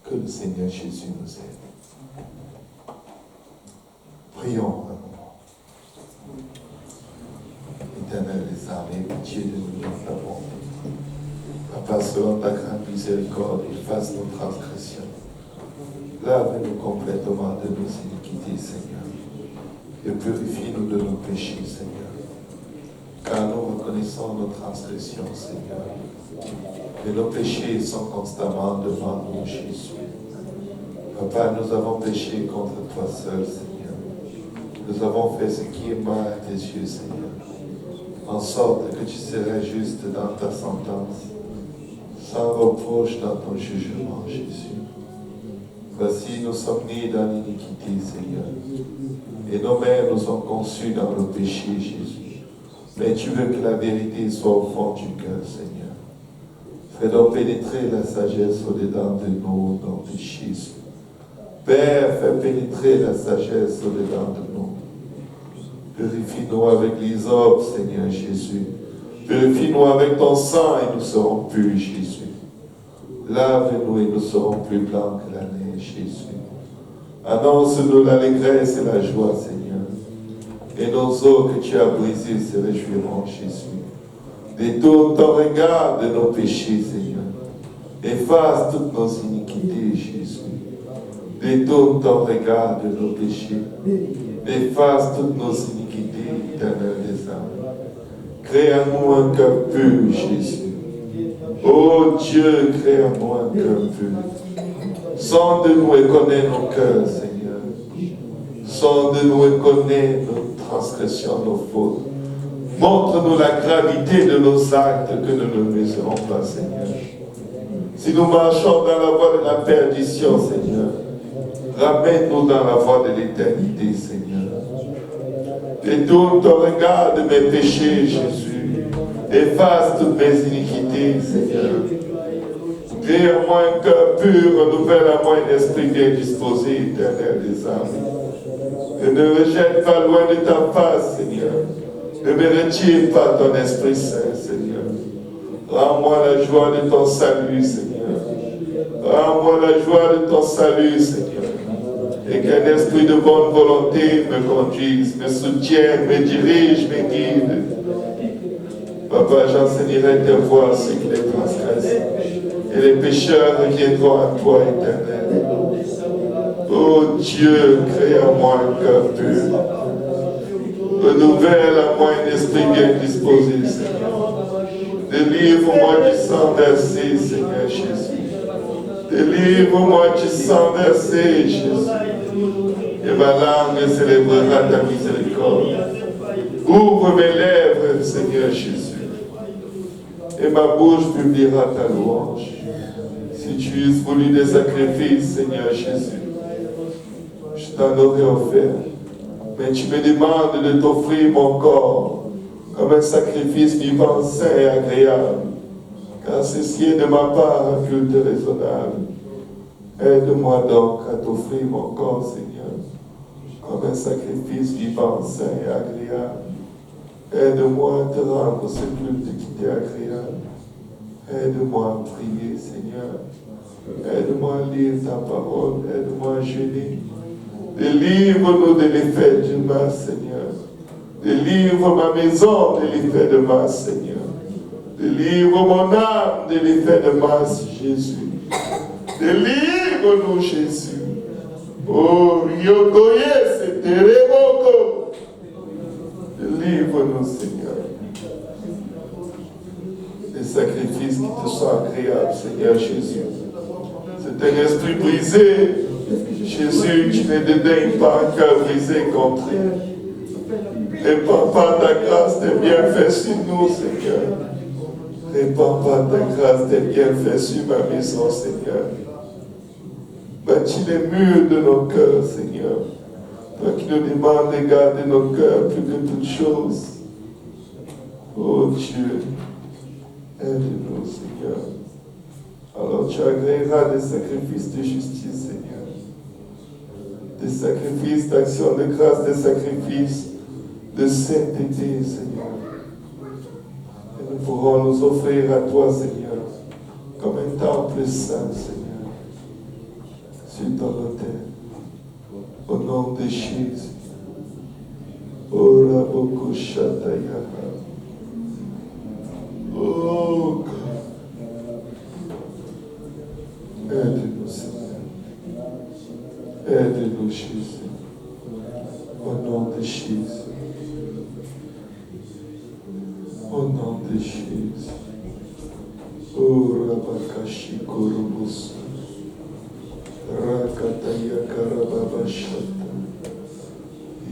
Que le Seigneur Jésus nous aide. Prions un moment. Éternel des armées, pitié de nous, nous l'avons. Papa, selon ta grande miséricorde, efface nos transgressions. Lave-nous complètement de nos iniquités, Seigneur. Et purifie-nous de nos péchés, Seigneur. Car nous reconnaissons nos transgressions, Seigneur. Et nos péchés sont constamment devant nous, Jésus. Papa, nous avons péché contre toi seul, Seigneur. Nous avons fait ce qui est mal à tes yeux, Seigneur. En sorte que tu serais juste dans ta sentence, sans reproche dans ton jugement, Jésus. Voici, nous sommes nés dans l'iniquité, Seigneur. Et nos mères nous ont conçus dans le péché, Jésus. Mais tu veux que la vérité soit au fond du cœur, Seigneur. Fais donc pénétrer la sagesse au-dedans de nos péchés. Père, fais pénétrer la sagesse au-dedans de nous. Purifie-nous avec l'hysope, Seigneur Jésus. Purifie-nous avec ton sang et nous serons purs, Jésus. Lave-nous et nous serons plus blancs que la neige, Jésus. Annonce-nous l'allégresse et la joie, Seigneur. Et nos os que tu as brisés se réjouiront, Jésus. Détourne ton regard de nos péchés, Seigneur. Efface toutes nos iniquités, Jésus. Détourne ton regard de nos péchés. Efface toutes nos iniquités, éternel des âmes. Crée en nous un cœur pur, Jésus. Oh Dieu, crée en nous un cœur pur. Sonde-nous et connais nos cœurs, Seigneur. Sonde-nous et connais nos transgressions, nos fautes. Montre-nous la gravité de nos actes que nous ne mesurons pas, Seigneur. Si nous marchons dans la voie de la perdition, Seigneur, ramène-nous dans la voie de l'éternité, Seigneur. Détourne ton regard de mes péchés, Jésus. Efface toutes mes iniquités, Seigneur. Crée en moi un cœur pur, renouvelle en moi un esprit bien disposé, éternel des âmes. Et ne rejette pas loin de ta face, Seigneur. Ne me retire pas ton Esprit Saint, Seigneur. Rends-moi la joie de ton salut, Seigneur. Rends-moi la joie de ton salut, Seigneur. Et qu'un esprit de bonne volonté me conduise, me soutienne, me dirige, me guide. Papa, j'enseignerai tes voies à ceux qui les transgressent. Et les pécheurs reviendront à toi, éternel. Oh Dieu, crée en moi un cœur pur. Renouvelle en moi un esprit bien disposé, Seigneur. Délivre-moi du sang versé, Seigneur Jésus. Délivre-moi du sang versé, Jésus. Et ma langue célébrera ta miséricorde. Ouvre mes lèvres, Seigneur Jésus. Et ma bouche publiera ta louange. Si tu eusses voulu des sacrifices, Seigneur Jésus, je t'en aurais offert. Mais tu me demandes de t'offrir mon corps comme un sacrifice vivant, saint et agréable. Car ceci est de ma part un culte raisonnable. Aide-moi donc à t'offrir mon corps, Seigneur, comme un sacrifice vivant, saint et agréable. Aide-moi à te rendre ce culte qui t'est agréable. Aide-moi à prier, Seigneur. Aide-moi à lire ta parole. Aide-moi à jeûner. Délivre-nous de l'effet du mal, Seigneur. Délivre ma maison de l'effet de mal, Seigneur. Délivre mon âme de l'effet de mal, Jésus. Délivre-nous, Jésus. Oh, Ryokoye, c'est Teremoko. Délivre-nous, Seigneur. Des sacrifices qui te sont agréables, Seigneur Jésus. C'est un esprit brisé. Jésus, tu ne dédaignes pas un cœur brisé contre lui. Répands pas ta grâce, tes bienfaits sur nous, Seigneur. Répands pas ta grâce, tes bienfaits sur ma maison, Seigneur. Bâtis les murs de nos cœurs, Seigneur. Toi qui nous demandes de garder nos cœurs plus que toutes choses. Oh Dieu, aide-nous, Seigneur. Alors tu agréeras des sacrifices de justice, Seigneur. Des sacrifices d'action de grâce, des sacrifices de sainteté, Seigneur. Et nous pourrons nous offrir à toi, Seigneur, comme un temple saint, Seigneur, sur ton autel. Au nom de Jésus. Ora boko shataya. Oh God. Aide-nous, Seigneur. Aide-nous, Jésus. Au nom de Jésus. Au nom de Jésus. Oh Rabakashi Korobosu. Rakataya Karababashata.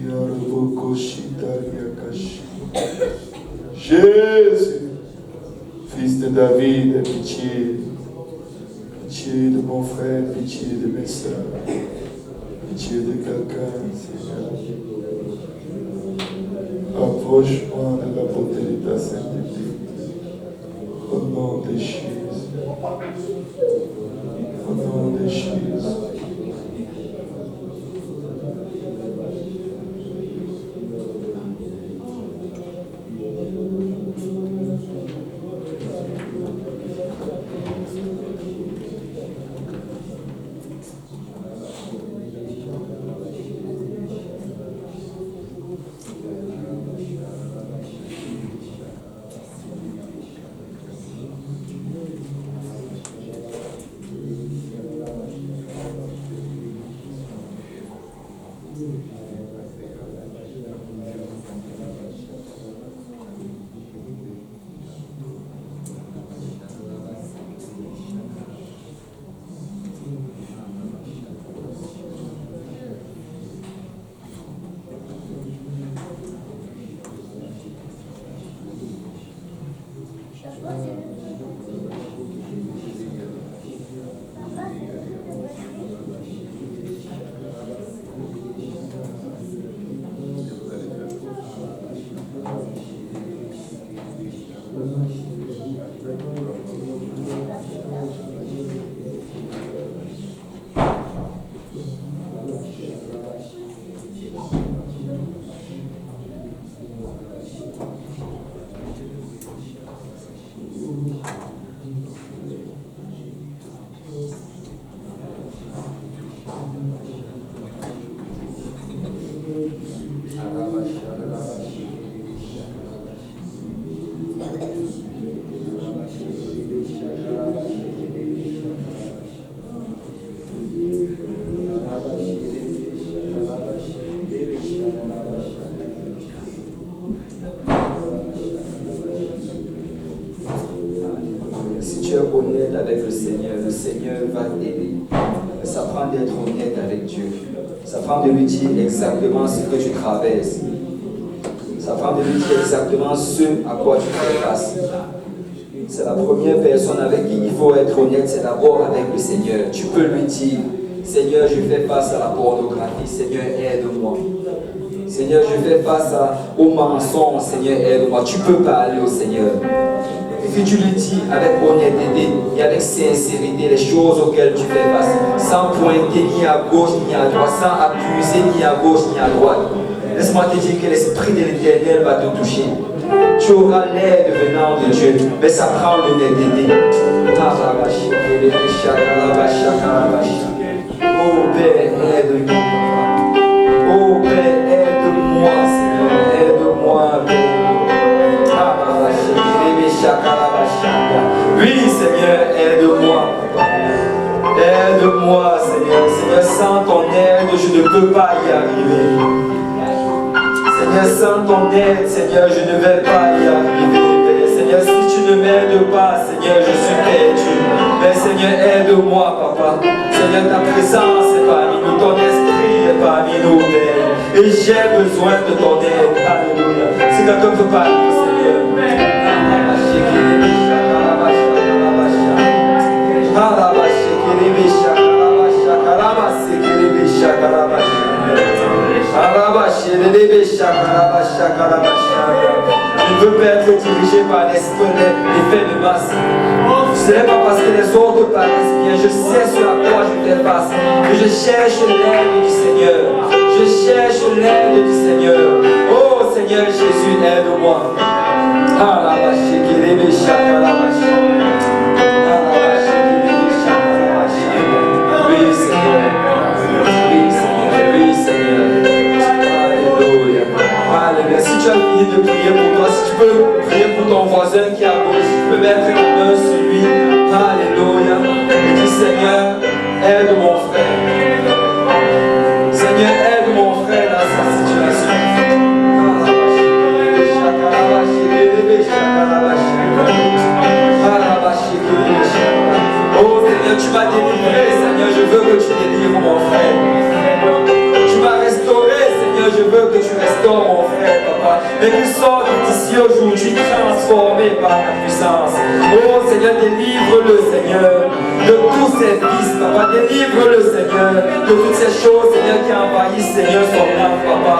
Yaraboko Shitariakashi. Jésus, fils de David, aie pitié. Pitié de mon frère, pitié de mes sœurs. Pitié de quelqu'un, Seigneur. Approche-moi de la beauté de ta sainteté. Au nom de Jésus. Au nom de Jésus. Avec le Seigneur va t'aider. Ça prend d'être honnête avec Dieu. Ça prend de lui dire exactement ce que tu traverses. Ça prend de lui dire exactement ce à quoi tu fais face. C'est la première personne avec qui il faut être honnête, c'est d'abord avec le Seigneur. Tu peux lui dire, Seigneur, je fais face à la pornographie, Seigneur, aide-moi. Seigneur, je fais face au mensonge, Seigneur, aide-moi. Tu peux parler au Seigneur. Et puis tu lui dis avec honnêteté et avec sincérité les choses auxquelles tu fais face, sans pointer ni à gauche ni à droite, sans accuser ni à gauche ni à droite. Laisse-moi te dire que l'Esprit de l'Éternel va te toucher. Tu auras l'aide venant de Dieu, mais ça prend l'honnêteté. Oh Père, aide-nous. Oh Père, aide-moi, Seigneur, aide-moi, Père. Oui, Seigneur, aide-moi. Aide-moi, Seigneur. Seigneur, sans ton aide, je ne peux pas y arriver. Seigneur, sans ton aide, Seigneur, je ne vais pas y arriver, Père. Seigneur, si tu ne m'aides pas, Seigneur, je suis perdu. Mais Seigneur, aide-moi, Papa. Seigneur, ta présence est parmi nous, ton esprit est parmi nous, Père. Et j'ai besoin de ton aide. Alléluia. Si quelqu'un peut parler, Seigneur. Je ne veux pas être dirigé par l'effet de masse. Ce n'est pas parce que les autres paraissent bien. Je sais ce à quoi je fais face. Que je cherche l'aide du Seigneur. Je cherche l'aide du Seigneur. Oh Seigneur Jésus, aide-moi. Oui Seigneur. Oui Seigneur. Oui Seigneur. Alléluia. Alléluia. Si tu as fini de prier pour toi, si tu peux prier pour ton voisin qui est à gauche, tu peux mettre la main sur lui. Alléluia. Et dis Seigneur, aide mon frère. Seigneur, aide mon frère dans sa situation. Oh Seigneur, tu m'as délivré, Seigneur, je veux que tu délivres mon frère. Tu m'as restauré, Seigneur, je veux que tu restaures mon frère, Papa. Et qu'il sorte d'ici aujourd'hui transformé par ta puissance. Oh Seigneur, délivre-le, Seigneur, de tous ces vices, Papa. Délivre-le, Seigneur, de toutes ces choses, Seigneur, qui envahissent, Seigneur, son âme, Papa.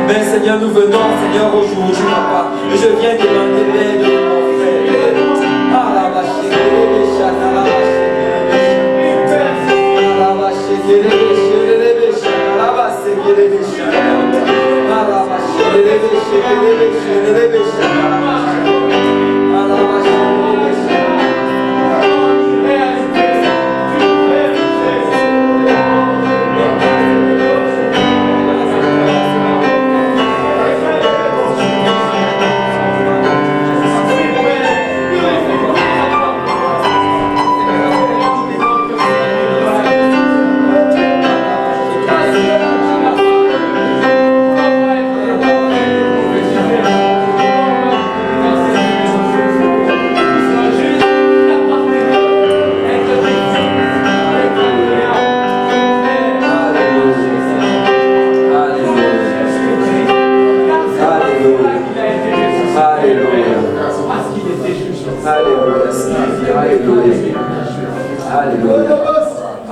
Mais Seigneur, nous venons, Seigneur, aujourd'hui, Papa. Et je viens demander l'aide de mon frère.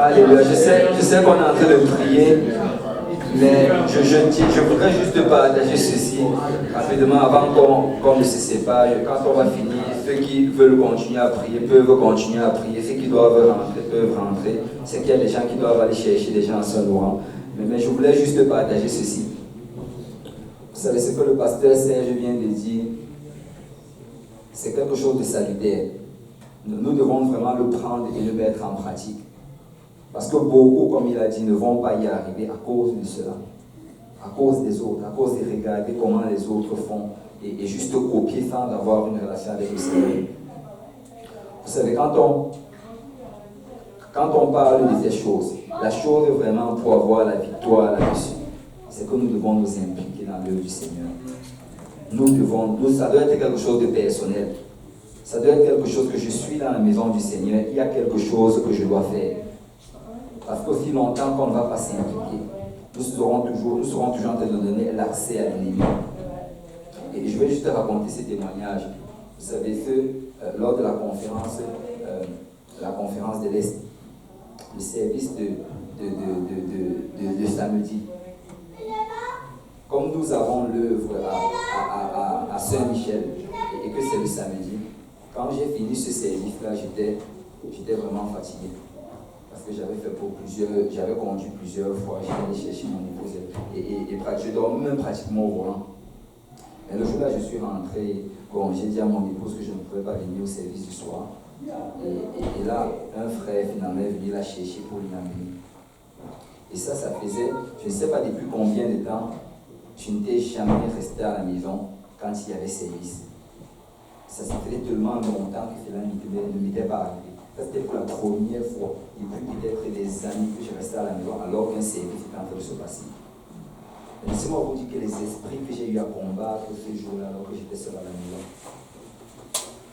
Alléluia. Je sais qu'on est en train de prier, mais je voudrais juste partager ceci rapidement avant qu'on ne se sépare. Quand on va finir, ceux qui veulent continuer à prier peuvent continuer à prier. Ceux qui doivent rentrer peuvent rentrer. C'est qu'il y a des gens qui doivent aller chercher des gens en s'honorant. Mais je voulais juste partager ceci. Vous savez ce que le pasteur Serge vient de dire, c'est quelque chose de salutaire. Nous devons vraiment le prendre et le mettre en pratique. Parce que beaucoup, comme il a dit, ne vont pas y arriver à cause de cela. À cause des autres, à cause de regarder comment les autres font et juste copier sans avoir une relation avec le Seigneur. Vous savez, quand on parle de ces choses, la chose vraiment pour avoir la victoire là-dessus, c'est que nous devons nous impliquer dans l'œuvre du Seigneur. Ça doit être quelque chose de personnel. Ça doit être quelque chose que je suis dans la maison du Seigneur, il y a quelque chose que je dois faire. Parce qu'aussi longtemps qu'on ne va pas s'impliquer, nous serons toujours en train de donner l'accès à l'ennemi. Et je vais juste raconter ces témoignages. Vous savez, lors de la conférence de l'Est, le service de samedi, comme nous avons l'œuvre à Saint-Michel et que c'est le samedi, quand j'ai fini ce service-là, j'étais vraiment fatigué. Parce que j'avais conduit plusieurs fois, j'allais chercher mon épouse et je dormais même pratiquement au volant. Et le jour-là, je suis rentré, bon, j'ai dit à mon épouse que je ne pouvais pas venir au service du soir. Et là, un frère finalement est venu la chercher pour l'amener. Et ça faisait, je ne sais pas depuis combien de temps, je n'étais jamais resté à la maison quand il y avait service. Ça faisait tellement longtemps que cela ne m'était pas arrivé. Ça, c'était pour la première fois, depuis peut-être des années que je restais à la maison alors qu'un service était en train de se passer. Laissez-moi vous dire que les esprits que j'ai eu à combattre ce jour-là, alors que j'étais seul à la maison,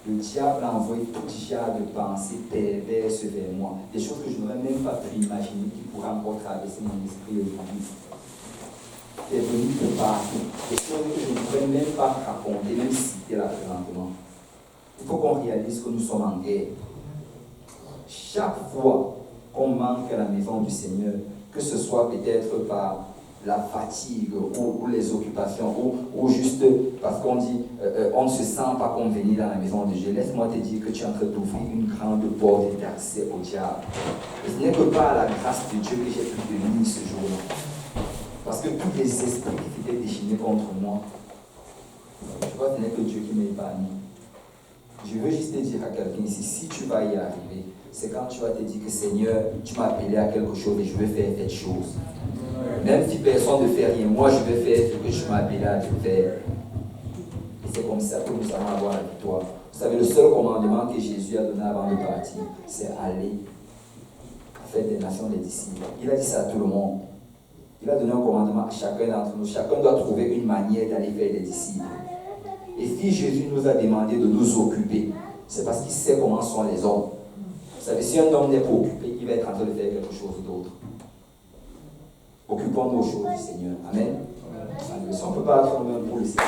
le diable a envoyé tout genre de pensées perverses vers moi, des choses que je n'aurais même pas pu imaginer qui pourraient encore traverser mon esprit aujourd'hui. C'est venu de partout, des choses que je ne pourrais même pas raconter, même citer là présentement. Il faut qu'on réalise que nous sommes en guerre. Chaque fois qu'on manque à la maison du Seigneur, que ce soit peut-être par la fatigue ou les occupations ou juste parce qu'on dit on ne se sent pas convenu dans la maison de Dieu, laisse-moi te dire que tu es en train d'ouvrir une grande porte d'accès au diable. Et ce n'est que par la grâce de Dieu que j'ai pu venir ce jour-là. Parce que tous les esprits qui étaient déchaînés contre moi, je vois que ce n'est que Dieu qui m'a épargné. Je veux juste te dire à quelqu'un ici, si tu vas y arriver, c'est quand tu vas te dire que Seigneur, tu m'as appelé à quelque chose et je veux faire cette chose. Même si personne ne fait rien, moi je vais faire ce que tu m'as appelé à faire. Et c'est comme ça que nous allons avoir la victoire. Vous savez, le seul commandement que Jésus a donné avant de partir, c'est aller faire des nations des disciples. Il a dit ça à tout le monde. Il a donné un commandement à chacun d'entre nous. Chacun doit trouver une manière d'aller faire des disciples. Et si Jésus nous a demandé de nous occuper, c'est parce qu'il sait comment sont les hommes. Vous savez, si un homme n'est pas occupé, il va être en train de faire quelque chose d'autre. Occupons-nous aux choses du Seigneur. Amen. Amen. Si on ne peut pas être nous-mêmes pour le Seigneur.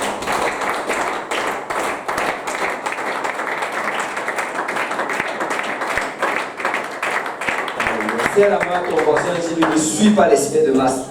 Serre la main à ton voisin et dis-lui, ne suis pas l'esprit de masse.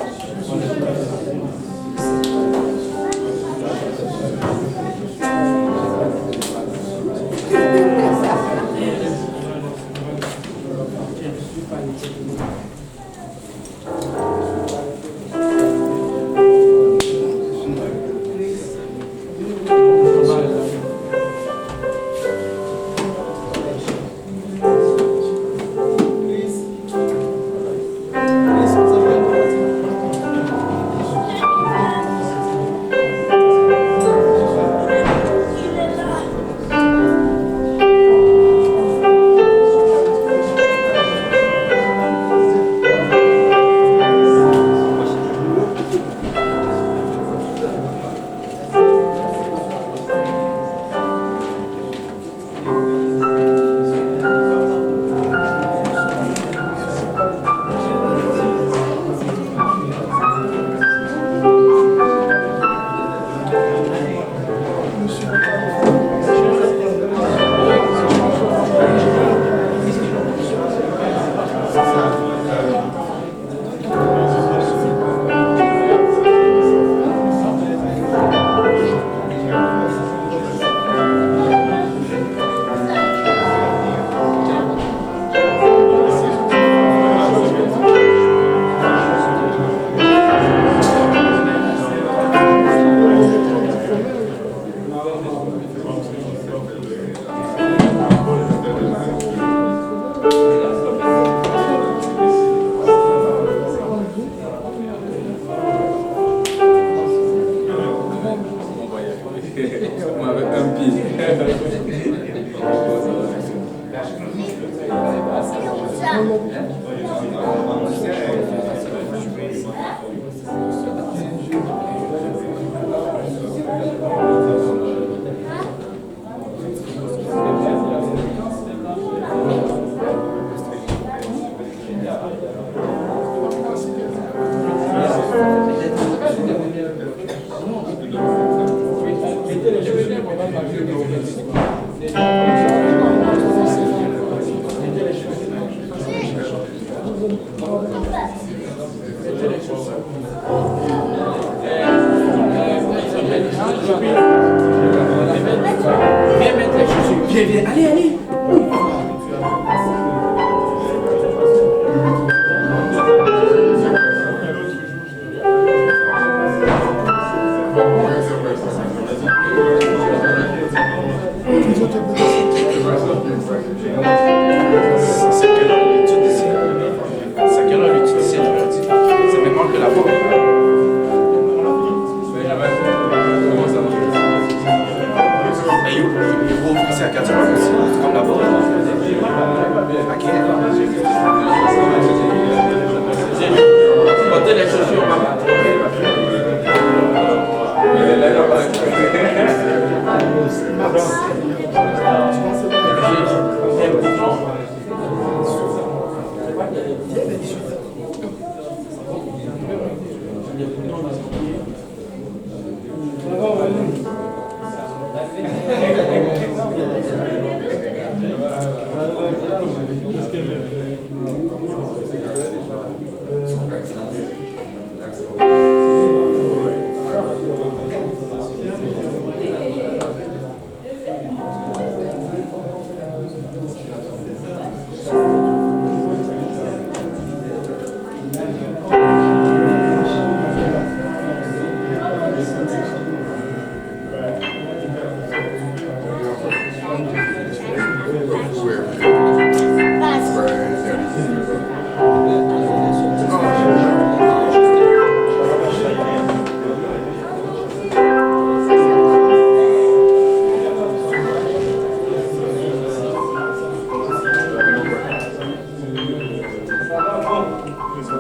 Thank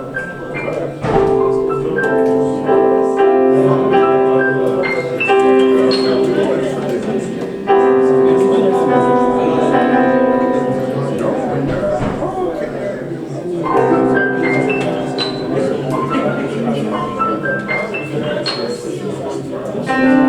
you.